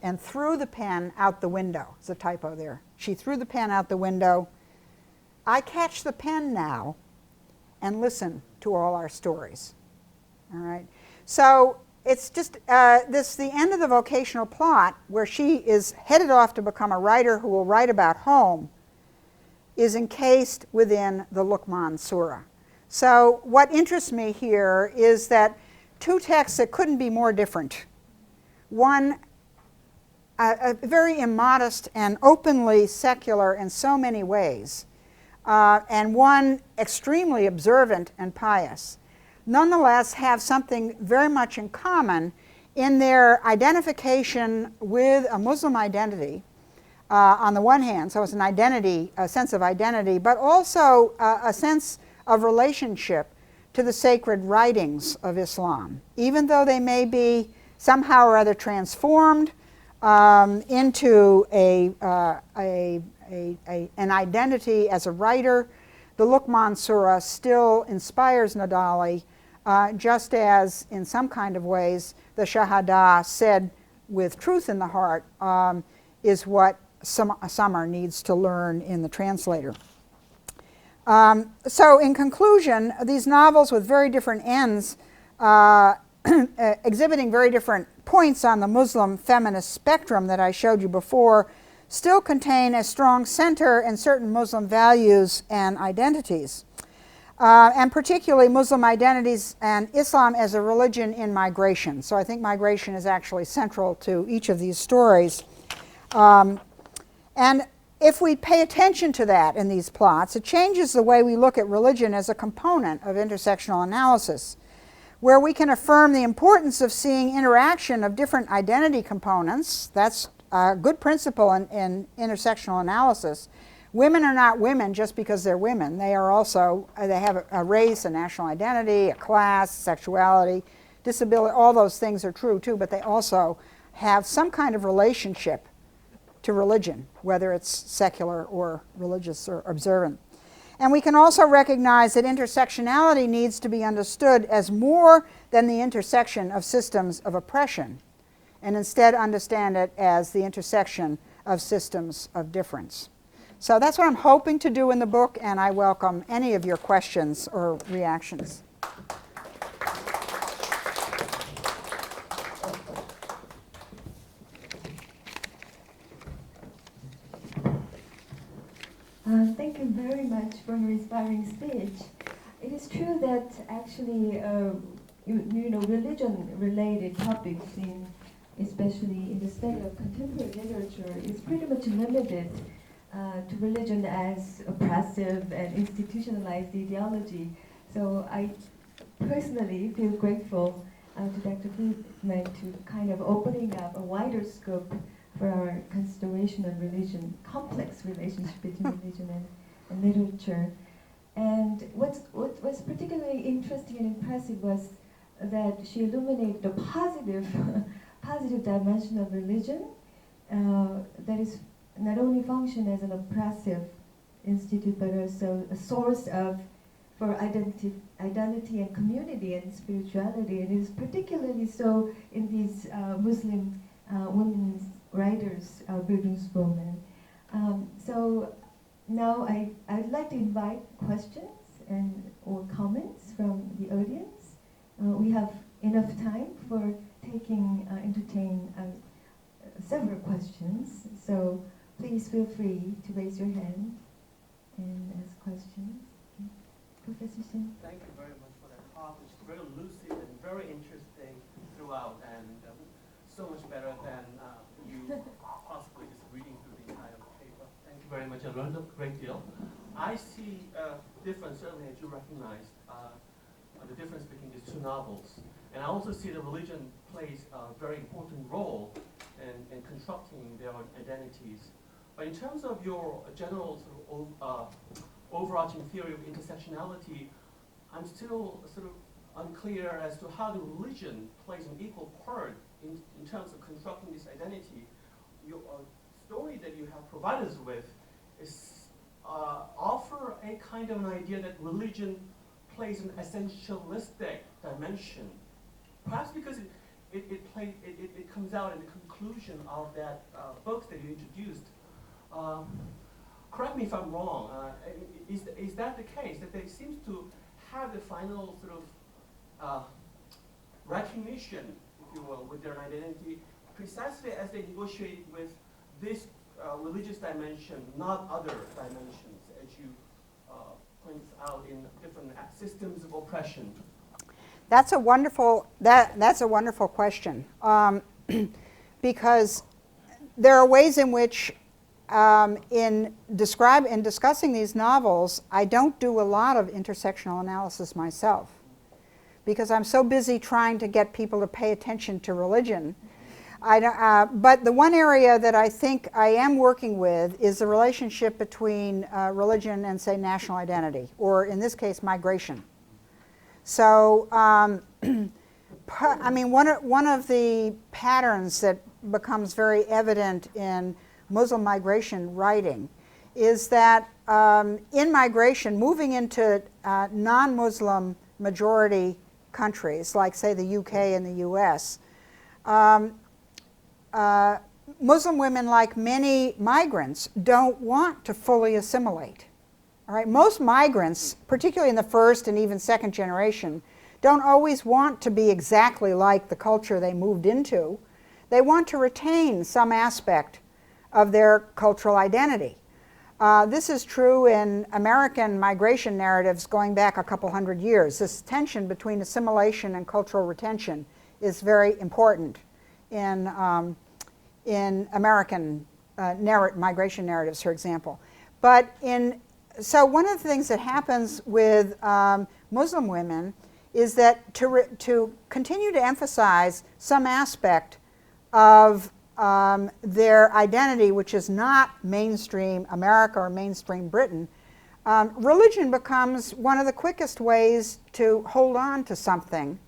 and threw the pen out the window. There's a typo there. She threw the pen out the window. I catch the pen now and listen to all our stories. All right. So it's just the end of the vocational plot, where she is headed off to become a writer who will write about home, is encased within the Luqman Surah. So what interests me here is that 2 texts that couldn't be more different. One, very immodest and openly secular in so many ways, and one extremely observant and pious, nonetheless have something very much in common in their identification with a Muslim identity on the one hand, so it's an identity, a sense of identity, but also a sense of relationship to the sacred writings of Islam, even though they may be somehow or other transformed into an identity as a writer. The Luqman Surah still inspires Nadali, just as in some kind of ways the Shahada, said with truth in the heart, is what Samar needs to learn in the translator. So in conclusion, these novels with very different ends, exhibiting very different points on the Muslim feminist spectrum that I showed you before, still contain a strong center in certain Muslim values and identities, and particularly Muslim identities and Islam as a religion in migration. So I think migration is actually central to each of these stories. And if we pay attention to that in these plots, it changes the way we look at religion as a component of intersectional analysis, where we can affirm the importance of seeing interaction of different identity components. That's a good principle in intersectional analysis. Women are not women just because they're women. They are also, they have a race, a national identity, a class, sexuality, disability. All those things are true too, but they also have some kind of relationship to religion, whether it's secular or religious or observant. And we can also recognize that intersectionality needs to be understood as more than the intersection of systems of oppression, and instead understand it as the intersection of systems of difference. So that's what I'm hoping to do in the book, and I welcome any of your questions or reactions. Thank you very much for your inspiring speech. It is true that actually religion-related topics, especially in the study of contemporary literature, is pretty much limited to religion as oppressive and institutionalized ideology. So I personally feel grateful to Dr. Friedman to kind of opening up a wider scope for our consideration of religion, complex relationship between religion and literature. And what was particularly interesting and impressive was that she illuminated the positive, positive dimension of religion that is not only function as an oppressive institute, but also a source for identity and community and spirituality. And it is particularly so in these Muslim women's writers, Bildungswomen. So now I'd like to invite questions or comments from the audience. We have enough time for entertain several questions. So please feel free to raise your hand and ask questions. Okay. Professor Shin. Thank you very much for that talk, which is very lucid and very interesting throughout, and so much better than you possibly just reading through the entire paper. Thank you very much. I learned a great deal. I see a difference, certainly as you recognized, the difference between these two novels. And I also see that religion plays a very important role in constructing their identities. But in terms of your general sort of overarching theory of intersectionality, I'm still sort of unclear as to how the religion plays an equal part in terms of constructing this identity. Your story that you have provided us with is offer a kind of an idea that religion plays an essentialistic dimension, perhaps because it comes out in the conclusion of that book that you introduced. Correct me if I'm wrong. Is that the case, that they seem to have the final sort of recognition, if you will, with their identity, precisely as they negotiate with this religious dimension, not other dimensions, as you point out in different systems of oppression? That's a wonderful question, because there are ways in which in discussing these novels, I don't do a lot of intersectional analysis myself, because I'm so busy trying to get people to pay attention to religion. But the one area that I think I am working with is the relationship between religion and, say, national identity, or in this case, migration. So, I mean, one of the patterns that becomes very evident in Muslim migration writing is that in migration, moving into non-Muslim majority countries, like, say, the UK and the US, Muslim women, like many migrants, don't want to fully assimilate. All right? Most migrants, particularly in the first and even second generation, don't always want to be exactly like the culture they moved into. They want to retain some aspect of their cultural identity. This is true in American migration narratives going back a couple hundred years. This tension between assimilation and cultural retention is very important in American migration narratives, for example. But so one of the things that happens with Muslim women is that to continue to emphasize some aspect of their identity, which is not mainstream America or mainstream Britain, religion becomes one of the quickest ways to hold on to something.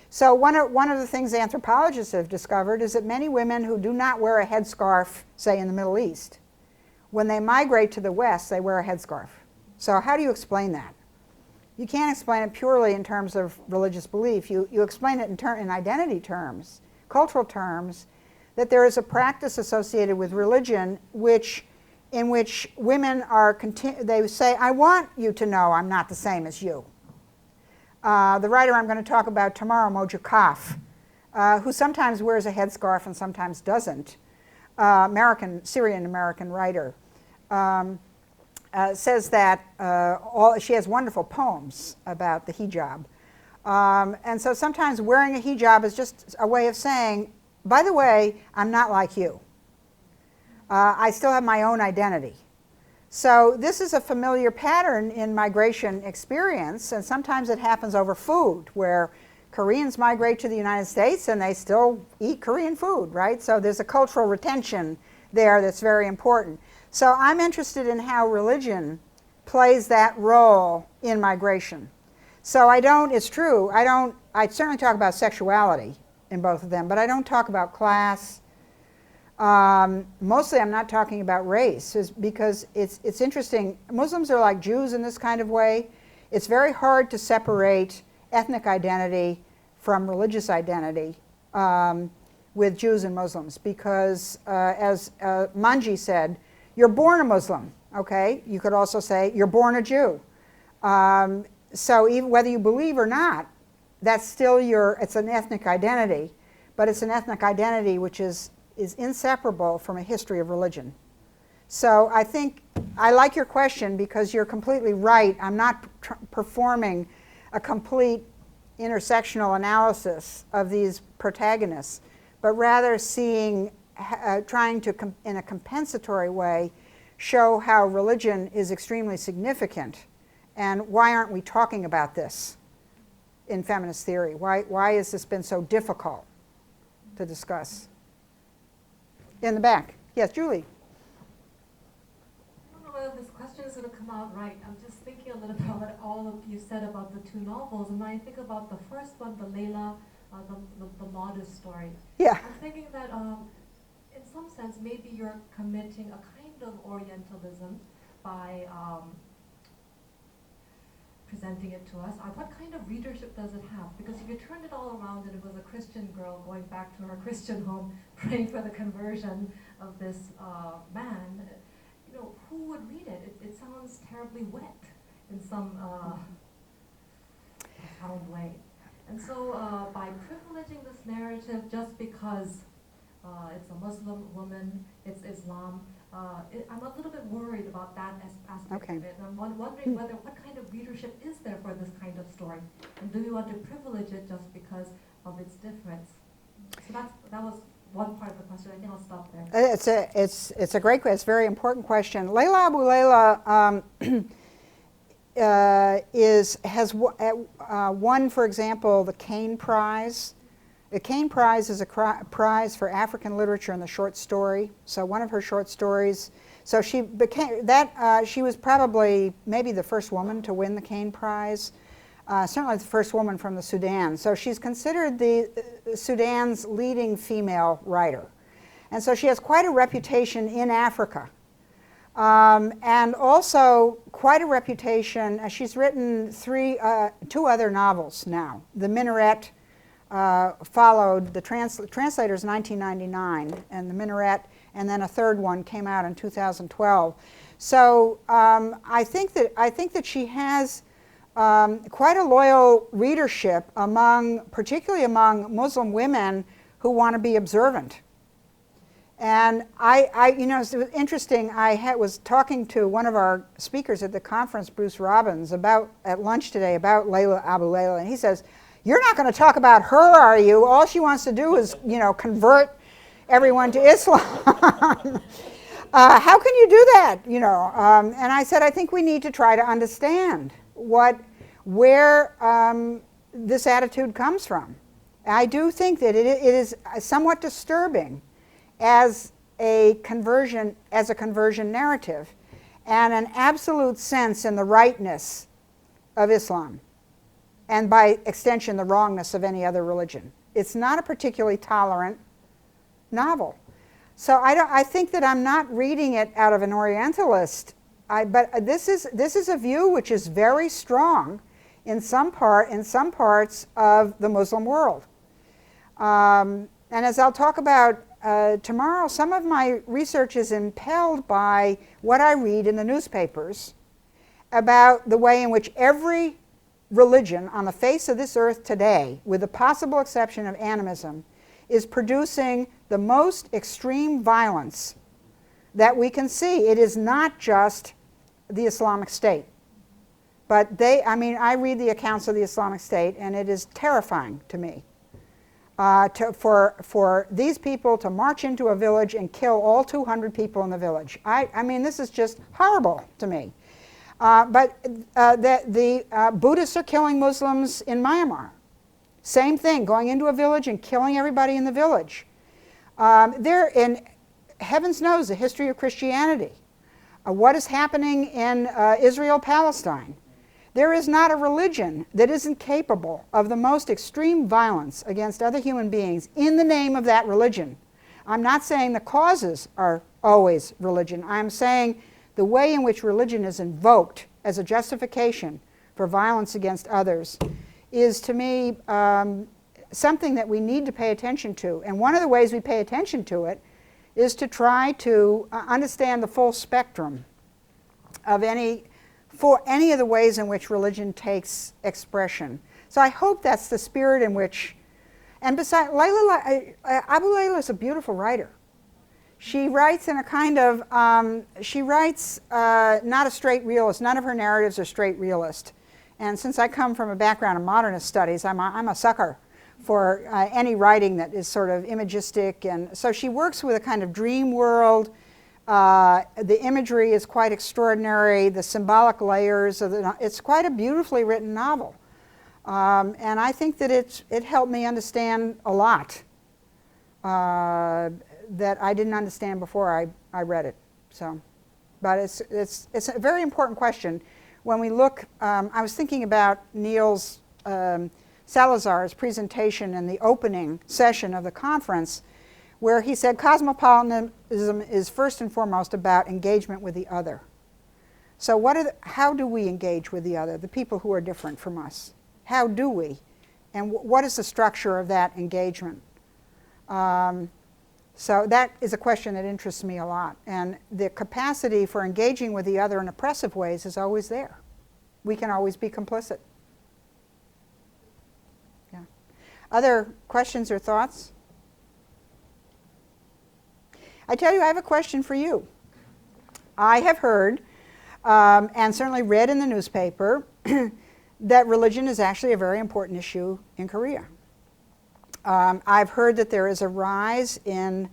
So one of the things anthropologists have discovered is that many women who do not wear a headscarf, say in the Middle East, when they migrate to the West, they wear a headscarf. So how do you explain that? You can't explain it purely in terms of religious belief. You explain it in identity terms, cultural terms, that there is a practice associated with religion in which women they say, I want you to know I'm not the same as you. The writer I'm going to talk about tomorrow, Moja Kaf, who sometimes wears a headscarf and sometimes doesn't, Syrian-American writer, says that she has wonderful poems about the hijab. And so sometimes wearing a hijab is just a way of saying, by the way, I'm not like you. I still have my own identity. So this is a familiar pattern in migration experience, and sometimes it happens over food, where Koreans migrate to the United States and they still eat Korean food, right? So there's a cultural retention there that's very important. So I'm interested in how religion plays that role in migration. So it's true, I certainly talk about sexuality in both of them, but I don't talk about class. Mostly I'm not talking about race, because it's interesting. Muslims are like Jews in this kind of way. It's very hard to separate ethnic identity from religious identity with Jews and Muslims, because as Manji said, you're born a Muslim, okay? You could also say you're born a Jew. So even whether you believe or not, that's still it's an ethnic identity, but it's an ethnic identity which is inseparable from a history of religion. So I think I like your question, because you're completely right. I'm not performing a complete intersectional analysis of these protagonists, but rather trying to, in a compensatory way, show how religion is extremely significant, and why aren't we talking about this in feminist theory? Why has this been so difficult to discuss? In the back. Yes, Julie. I don't know whether this question is going to come out right. I'm just thinking a little bit about what all of you said about the two novels, and when I think about the first one, the Layla, the modest story. Yeah. I'm thinking that in some sense maybe you're committing a kind of Orientalism by presenting it to us. What kind of readership does it have? Because if you turned it all around and it was a Christian girl going back to her Christian home, praying for the conversion of this man, who would read it? It sounds terribly wet in some profound way. And so by privileging this narrative just because it's a Muslim woman, it's Islam, I'm a little bit worried about that aspect of it. And I'm wondering what kind of readership is there for this kind of story? And do we want to privilege it just because of its difference? So that was one part of the question. I think I'll stop there. It's a great question. It's a very important question. Layla Abu Layla has won, for example, the Caine Prize. The Caine Prize is a prize for African literature and the short story. So one of her short stories, so she became that. She was probably maybe the first woman to win the Caine Prize. Certainly the first woman from the Sudan. So she's considered the Sudan's leading female writer, and so she has quite a reputation in Africa, and also quite a reputation. She's written two other novels now. The Minaret followed the translator's 1999, and the Minaret, and then a third one came out in 2012. So I think that she has quite a loyal readership particularly among Muslim women who want to be observant. And it's interesting. I was talking to one of our speakers at the conference, Bruce Robbins, at lunch today about Layla Abu Layla, and he says, "You're not going to talk about her, are you? All she wants to do is, convert everyone to Islam." How can you do that? And I said, I think we need to try to understand where this attitude comes from. I do think that it is somewhat disturbing as a conversion narrative, and an absolute sense in the rightness of Islam, and by extension the wrongness of any other religion. It's not a particularly tolerant novel. So I think that I'm not reading it out of an Orientalist, but this is a view which is very strong in some parts of the Muslim world. And as I'll talk about tomorrow, some of my research is impelled by what I read in the newspapers about the way in which every religion on the face of this earth today, with the possible exception of animism, is producing the most extreme violence that we can see. It is not just the Islamic State. But I read the accounts of the Islamic State, and it is terrifying to me for these people to march into a village and kill all 200 people in the village. This is just horrible to me. But the Buddhists are killing Muslims in Myanmar. Same thing, going into a village and killing everybody in the village. They're in, heavens knows, the history of Christianity. What is happening in Israel-Palestine? There is not a religion that isn't capable of the most extreme violence against other human beings in the name of that religion. I'm not saying the causes are always religion. I'm saying the way in which religion is invoked as a justification for violence against others is, to me, something that we need to pay attention to. And one of the ways we pay attention to it is to try to understand the full spectrum of any of the ways in which religion takes expression. So I hope that's the spirit in which, and besides, Abu Layla is a beautiful writer. She writes in a kind of, not a straight realist. None of her narratives are straight realist. And since I come from a background in modernist studies, I'm a sucker for any writing that is sort of imagistic. And so she works with a kind of dream world. The imagery is quite extraordinary. The symbolic layers of it's quite a beautifully written novel. And I think that it helped me understand a lot that I didn't understand before I read it. So, but it's a very important question. When we look, I was thinking about Niels Salazar's presentation in the opening session of the conference, where he said cosmopolitanism is first and foremost about engagement with the other. So how do we engage with the other, the people who are different from us? How do we? And what is the structure of that engagement? So that is a question that interests me a lot. And the capacity for engaging with the other in oppressive ways is always there. We can always be complicit. Yeah. Other questions or thoughts? I tell you, I have a question for you. I have heard, and certainly read in the newspaper, that religion is actually a very important issue in Korea. I've heard that there is a rise in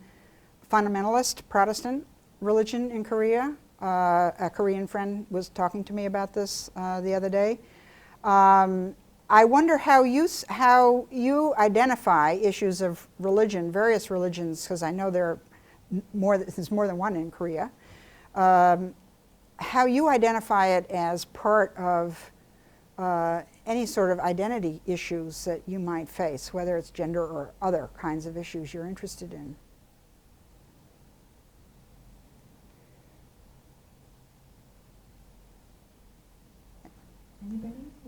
fundamentalist Protestant religion in Korea. A Korean friend was talking to me about this the other day. I wonder how you identify issues of religion, various religions, because I know there's more than one in Korea. How you identify it as part of any sort of identity issues that you might face, whether it's gender or other kinds of issues you're interested in.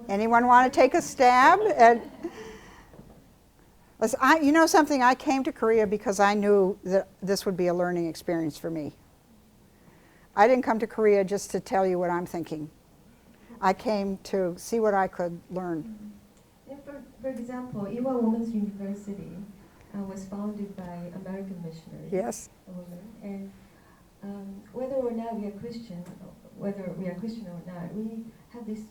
Anyone want to take a stab at? You know something, I came to Korea because I knew that this would be a learning experience for me. I didn't come to Korea just to tell you what I'm thinking. I came to see what I could learn. Yeah, for example, Ewha Women's University was founded by American missionaries. Yes. And whether or not we are Christian, or not, we have this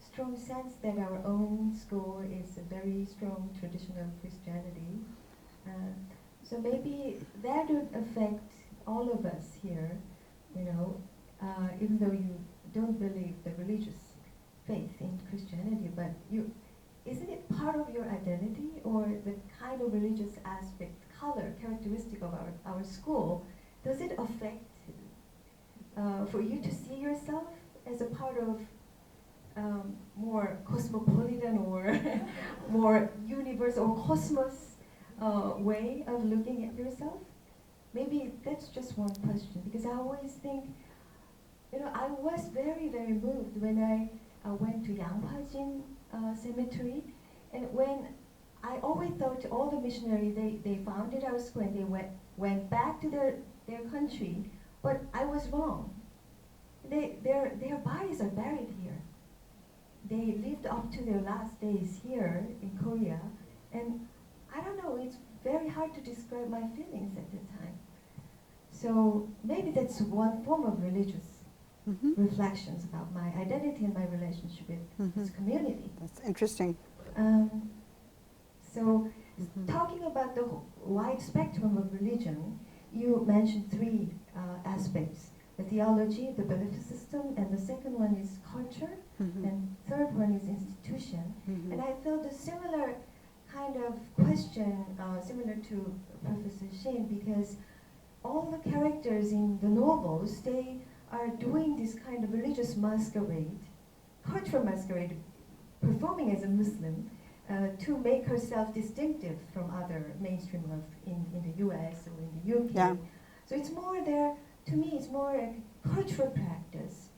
strong sense that our own school is a very strong tradition of Christianity. So maybe that would affect all of us here, even though you don't believe the religious faith in Christianity, but isn't it part of your identity, or the kind of religious aspect, color, characteristic of our school, does it affect for you to see yourself as a part of more cosmopolitan or more universe or cosmos way of looking at yourself? Maybe that's just one question, because I always think, I was very, very moved when I went to Yanghwajin cemetery, and when I always thought all the missionaries, they founded our school and they went back to their country, but I was wrong. Their bodies are buried here. They lived up to their last days here in Korea, and I don't know, it's very hard to describe my feelings at the time. So maybe that's one form of religious reflections about my identity and my relationship with this community. That's interesting. So, talking about the wide spectrum of religion, you mentioned three aspects: the theology, the belief system, and the second one is culture, and third one is institution. And I felt a similar kind of question, similar to Professor Shin, because all the characters in the novels, they are doing this kind of religious masquerade, cultural masquerade, performing as a Muslim, to make herself distinctive from other mainstream love in the US or in the UK. Yeah. So it's more there, to me, it's more a cultural practice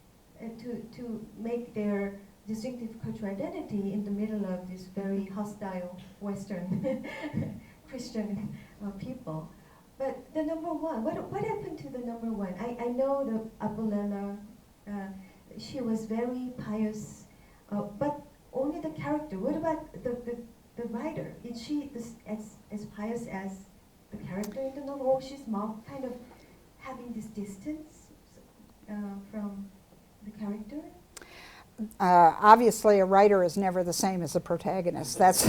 to make their distinctive cultural identity in the middle of this very hostile Western Christian people. But the number one, what happened to the number one? I know the Abulela, she was very pious, but only the character. What about the writer? Is she as pious as the character in the novel, or she's more kind of having this distance from the character? Obviously, a writer is never the same as a protagonist. That's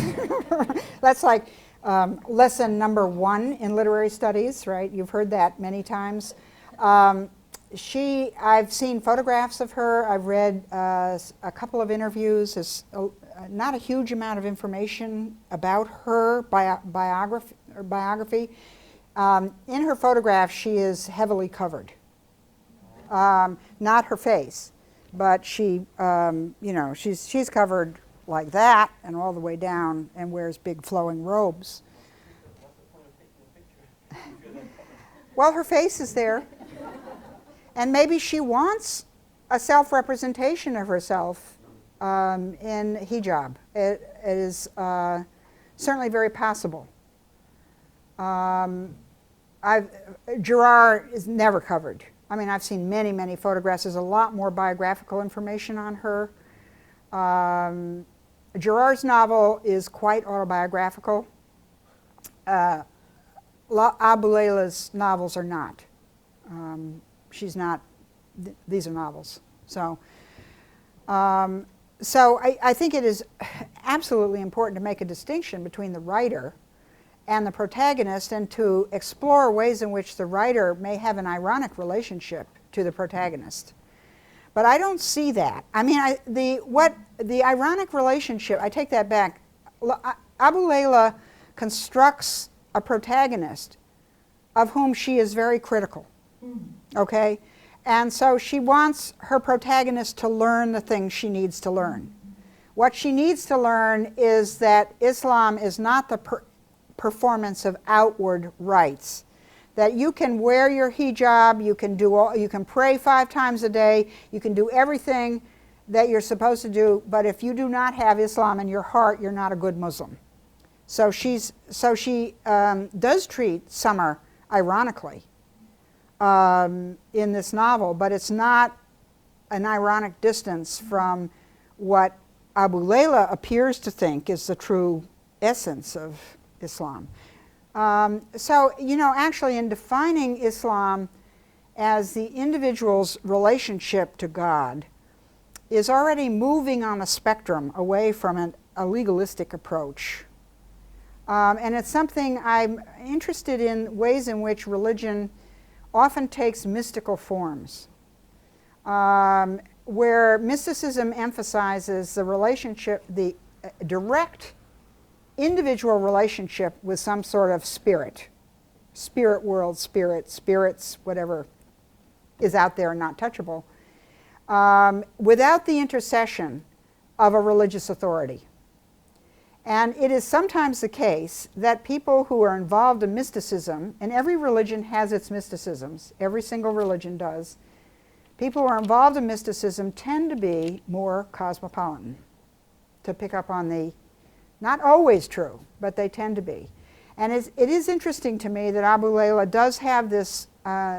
that's like lesson number one in literary studies, right? You've heard that many times. I've seen photographs of her. I've read a couple of interviews. There's not a huge amount of information about her biography. In her photograph, she is heavily covered. Not her face, but she, she's covered like that and all the way down, and wears big flowing robes. Well, her face is there. And maybe she wants a self-representation of herself in hijab. It is certainly very possible. Gerard is never covered. I mean, I've seen many, many photographs. There's a lot more biographical information on her. Gerard's novel is quite autobiographical. Abuleila's novels are not. She's not. These are novels. So I think it is absolutely important to make a distinction between the writer and the protagonist, and to explore ways in which the writer may have an ironic relationship to the protagonist. But I don't see that. I mean, the ironic relationship, I take that back. Abulela constructs a protagonist of whom she is very critical. Okay? And so she wants her protagonist to learn the things she needs to learn. What she needs to learn is that Islam is not the performance of outward rites. That you can wear your hijab, you can pray 5 times a day, you can do everything that you're supposed to do, but if you do not have Islam in your heart, you're not a good Muslim. So she does treat Summer ironically in this novel, but it's not an ironic distance from what Abulela appears to think is the true essence of Islam. Actually in defining Islam as the individual's relationship to God is already moving on a spectrum away from a legalistic approach. And it's something I'm interested in, ways in which religion often takes mystical forms, where mysticism emphasizes the relationship, the direct individual relationship with some sort of spirit world, spirits, whatever is out there and not touchable, without the intercession of a religious authority. And it is sometimes the case that people who are involved in mysticism, and every religion has its mysticisms, every single religion does, people who are involved in mysticism tend to be more cosmopolitan, to pick up on the, not always true, but they tend to be. And it is interesting to me that Abulela does have this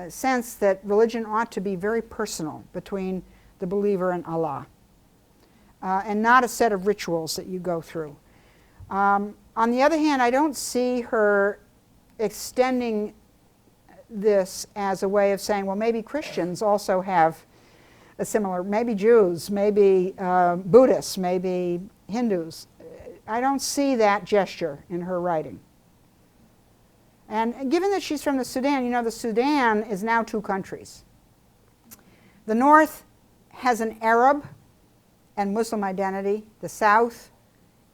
sense that religion ought to be very personal between the believer and Allah, and not a set of rituals that you go through. On the other hand, I don't see her extending this as a way of saying, well, maybe Christians also have similar, maybe Jews, maybe Buddhists, maybe Hindus. I don't see that gesture in her writing. And given that she's from the Sudan, you know, the Sudan is now 2 countries. The north has an Arab and Muslim identity. The south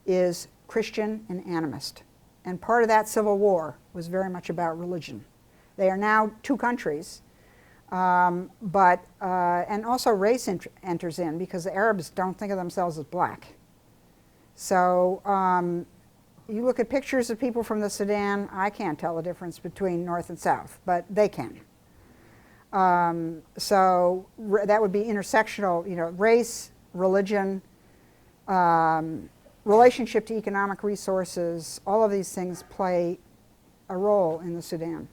is Christian and animist. And part of that civil war was very much about religion. They are now 2 countries, and also race enters in because the Arabs don't think of themselves as black. So you look at pictures of people from the Sudan, I can't tell the difference between north and south, but they can. So that would be intersectional, you know, race, religion, relationship to economic resources, all of these things play a role in the Sudan.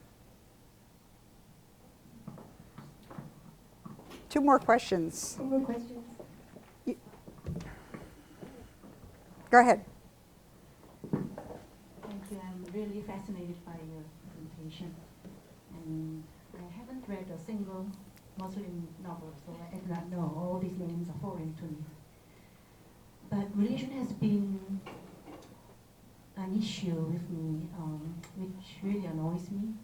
2 more questions. 2 more questions. Go ahead. Thank you. I'm really fascinated by your presentation. And I haven't read a single Muslim novel, so I do not know. All these names are foreign to me. But religion has been an issue with me, which really annoys me.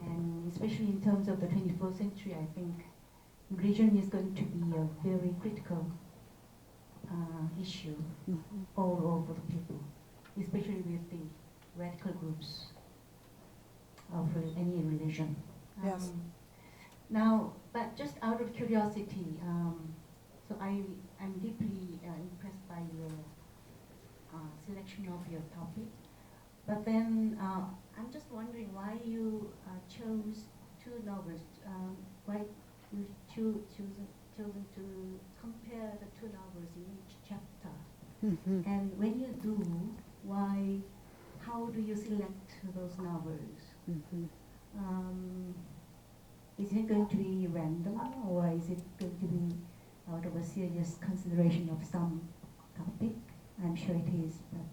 And especially in terms of the 21st century, I think religion is going to be a very critical issue all over the people, especially with the radical groups of any religion. Yes. Now, but just out of curiosity, so I'm deeply impressed by your selection of your topic. But then I'm just wondering why you chose 2 novels. Why you chosen to compare the 2 novels in each chapter? And when you do, why? How do you select those novels? Is it going to be random, or is it going to be out of a serious consideration of some topic? I'm sure it is, but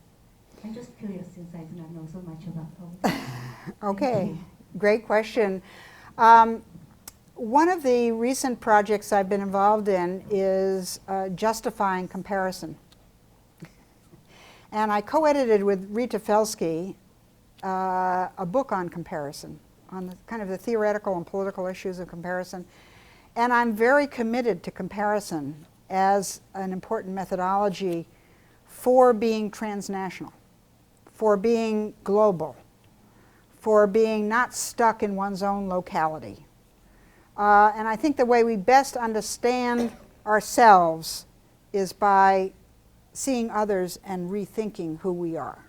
I'm just curious since I do not know so much about all. Okay, great question. One of the recent projects I've been involved in is justifying comparison. And I co-edited with Rita Felsky a book on comparison, on the kind of the theoretical and political issues of comparison. And I'm very committed to comparison as an important methodology for being transnational, for being global, for being not stuck in one's own locality. And I think the way we best understand ourselves is by seeing others and rethinking who we are.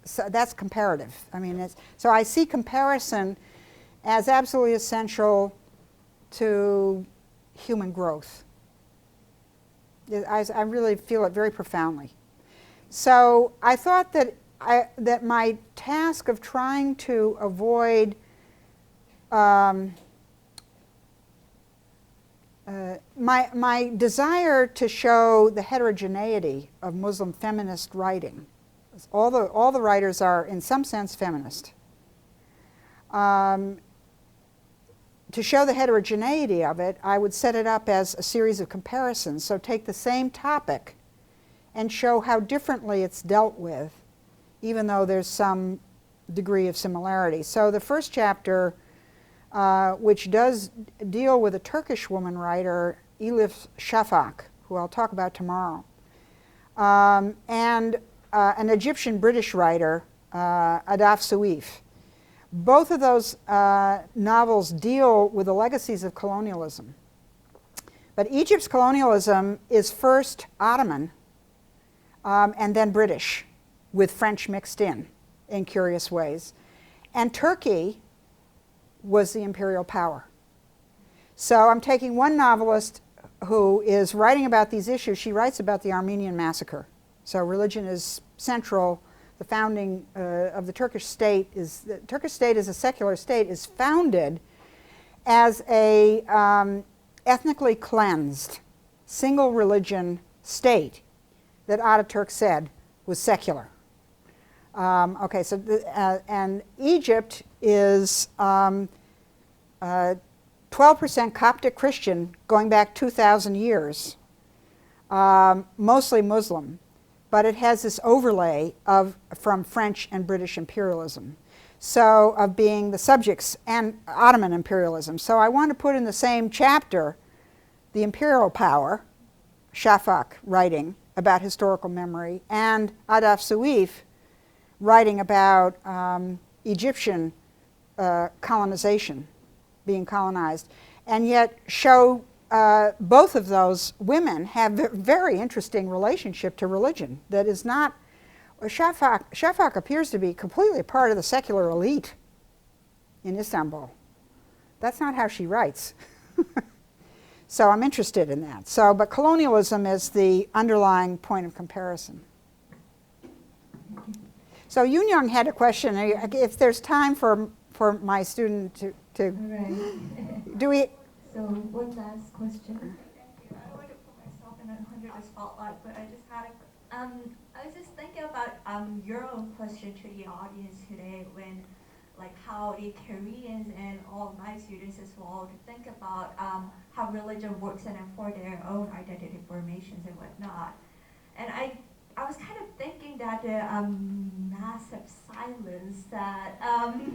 So that's comparative. I mean, so I see comparison as absolutely essential to human growth. I really feel it very profoundly. So I thought that my task of trying to avoid my desire to show the heterogeneity of Muslim feminist writing. All the writers are, in some sense, feminist. To show the heterogeneity of it, I would set it up as a series of comparisons. So take the same topic and show how differently it's dealt with, even though there's some degree of similarity. So the first chapter, which does deal with a Turkish woman writer, Elif Shafak, who I'll talk about tomorrow, and an Egyptian-British writer, Adaf Suif. Both of those novels deal with the legacies of colonialism. But Egypt's colonialism is first Ottoman and then British, with French mixed in curious ways. And Turkey was the imperial power. So I'm taking one novelist who is writing about these issues. She writes about the Armenian massacre. So religion is central. The founding of the Turkish state is, the Turkish state as a secular state is founded as a ethnically cleansed, single religion state that Ataturk said was secular. Okay, so and Egypt is 12% Coptic Christian going back 2,000 years, mostly Muslim, but it has this overlay from French and British imperialism, so of being the subjects and Ottoman imperialism. So I want to put in the same chapter the imperial power, Shafak writing about historical memory, and Adaf Suif writing about Egyptian colonization, being colonized, and yet show both of those women have a very interesting relationship to religion that is not, Shafak appears to be completely part of the secular elite in Istanbul. That's not how she writes. So I'm interested in that. So, but colonialism is the underlying point of comparison. So Yoon Young had a question. If there's time for my student to Right. do we? So one last question. Thank you. I don't want to put myself under the spotlight, but I just had I was just thinking about your own question to the audience today, when like how the Koreans and all my students as well to think about how religion works and for their own identity formations and whatnot. And I was kind of thinking that the massive silence that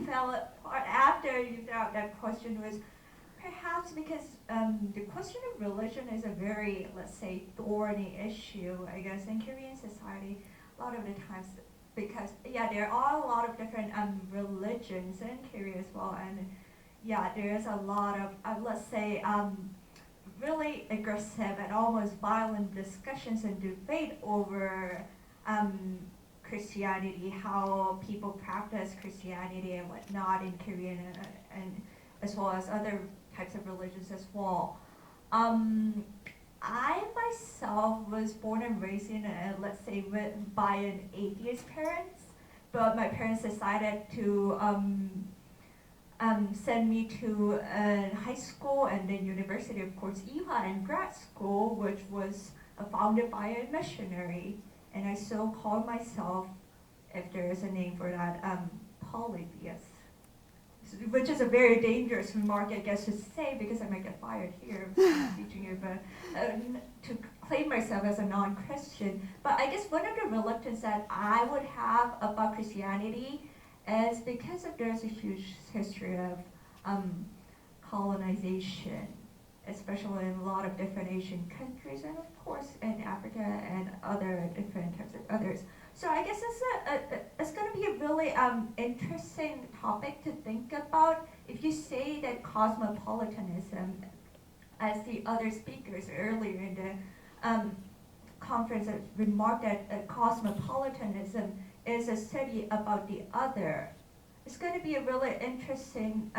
fell apart after you threw out that question was perhaps because the question of religion is a very, let's say, thorny issue, I guess, in Korean society a lot of the times, because there are a lot of different religions in Korea as well, and there's a lot of let's say really aggressive and almost violent discussions and debate over Christianity, how people practice Christianity and whatnot in Korea, and as well as other types of religions as well. I myself was born and raised in let's say by an atheist parents, but my parents decided to send me to high school and then university, of course, Iha, and grad school, which was founded by a missionary. And I still call myself, if there is a name for that, polytheist, which is a very dangerous remark, I guess, to say, because I might get fired here teaching you, but to claim myself as a non-Christian. But I guess one of the reluctance that I would have about Christianity is because there's a huge history of colonization, especially in a lot of different Asian countries, and of course in Africa and other different types of others. So I guess it's going to be a really interesting topic to think about. If you say that cosmopolitanism, as the other speakers earlier in the conference remarked that cosmopolitanism is a study about the other, it's going to be a really interesting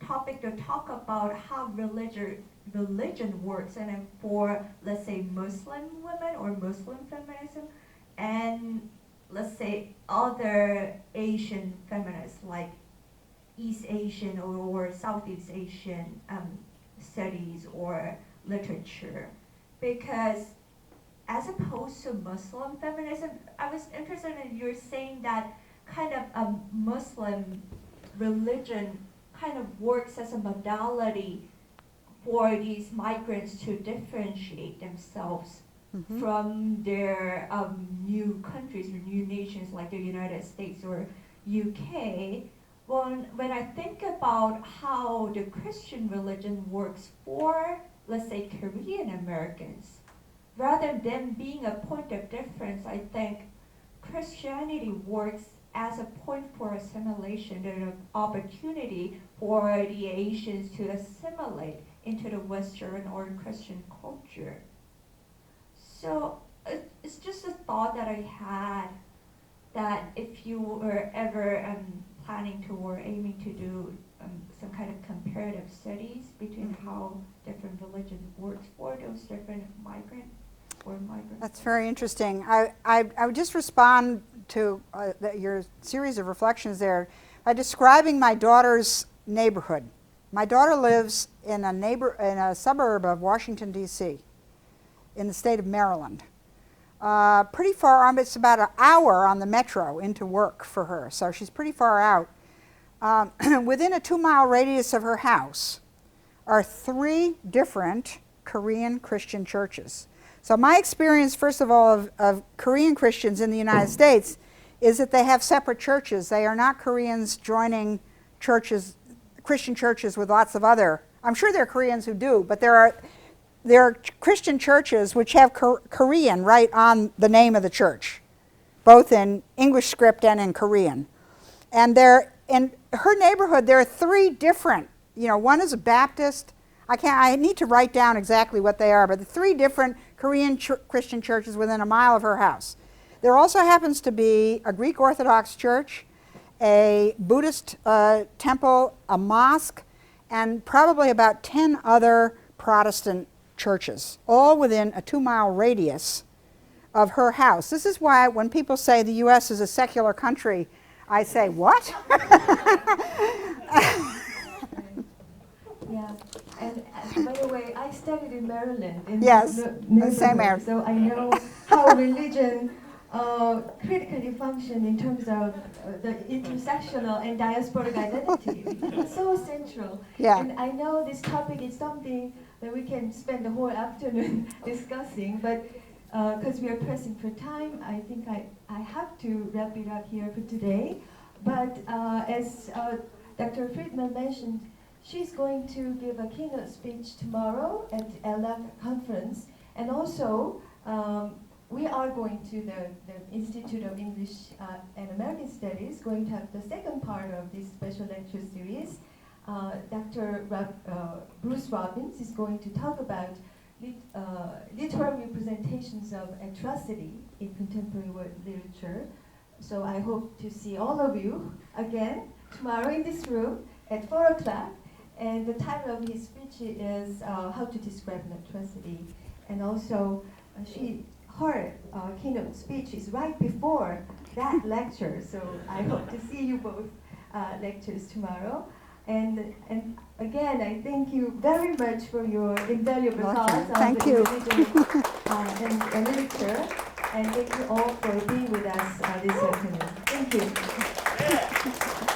topic to talk about how religion works, and for, let's say, Muslim women or Muslim feminism, and let's say other Asian feminists like East Asian or Southeast Asian studies or literature. Because as opposed to Muslim feminism, I was interested in you're saying that kind of Muslim religion kind of works as a modality for these migrants to differentiate themselves from their new countries or new nations like the United States or UK. When I think about how the Christian religion works for, let's say, Korean Americans, rather than being a point of difference, I think Christianity works as a point for assimilation and an opportunity for the Asians to assimilate into the Western or Christian culture. So it's just a thought that I had, that if you were ever planning to or aiming to do some kind of comparative studies between how different religion works for those different migrants. That's very interesting. I would just respond to your series of reflections there by describing my daughter's neighborhood. My daughter lives in a suburb of Washington, D.C., in the state of Maryland. Pretty far, it's about an hour on the metro into work for her, so she's pretty far out. Within a 2-mile radius of her house are 3 different Korean Christian churches. So my experience, first of all, of Korean Christians in the United States is that they have separate churches. They are not Koreans joining churches, Christian churches with lots of other. I'm sure there are Koreans who do, but there are Christian churches which have Korean right on the name of the church, both in English script and in Korean. And there, in her neighborhood, there are 3 different, one is a Baptist. I need to write down exactly what they are, but the 3 different Korean Christian churches within a mile of her house. There also happens to be a Greek Orthodox church, a Buddhist temple, a mosque, and probably about 10 other Protestant churches, all within a 2-mile radius of her house. This is why when people say the U.S. is a secular country, I say, what? Yeah, and by the way, I studied in Maryland. In Yes, the same area. So I know how religion critically function in terms of the intersectional and diasporic identity. It's so central. Yeah. And I know this topic is something that we can spend the whole afternoon discussing, but because we are pressing for time, I think I have to wrap it up here for today. But as Dr. Friedman mentioned, she's going to give a keynote speech tomorrow at LF conference, and also we are going to the Institute of English and American Studies, going to have the second part of this special lecture series. Dr. Bruce Robbins is going to talk about literary representations of atrocity in contemporary world literature. So I hope to see all of you again tomorrow in this room at 4 o'clock. And the title of his speech is How to Describe an Atrocity. And also, her keynote speech is right before that lecture. So I hope to see you both lectures tomorrow. And again, I thank you very much for your invaluable thoughts on the religion and literature. And thank you all for being with us this afternoon. Thank you.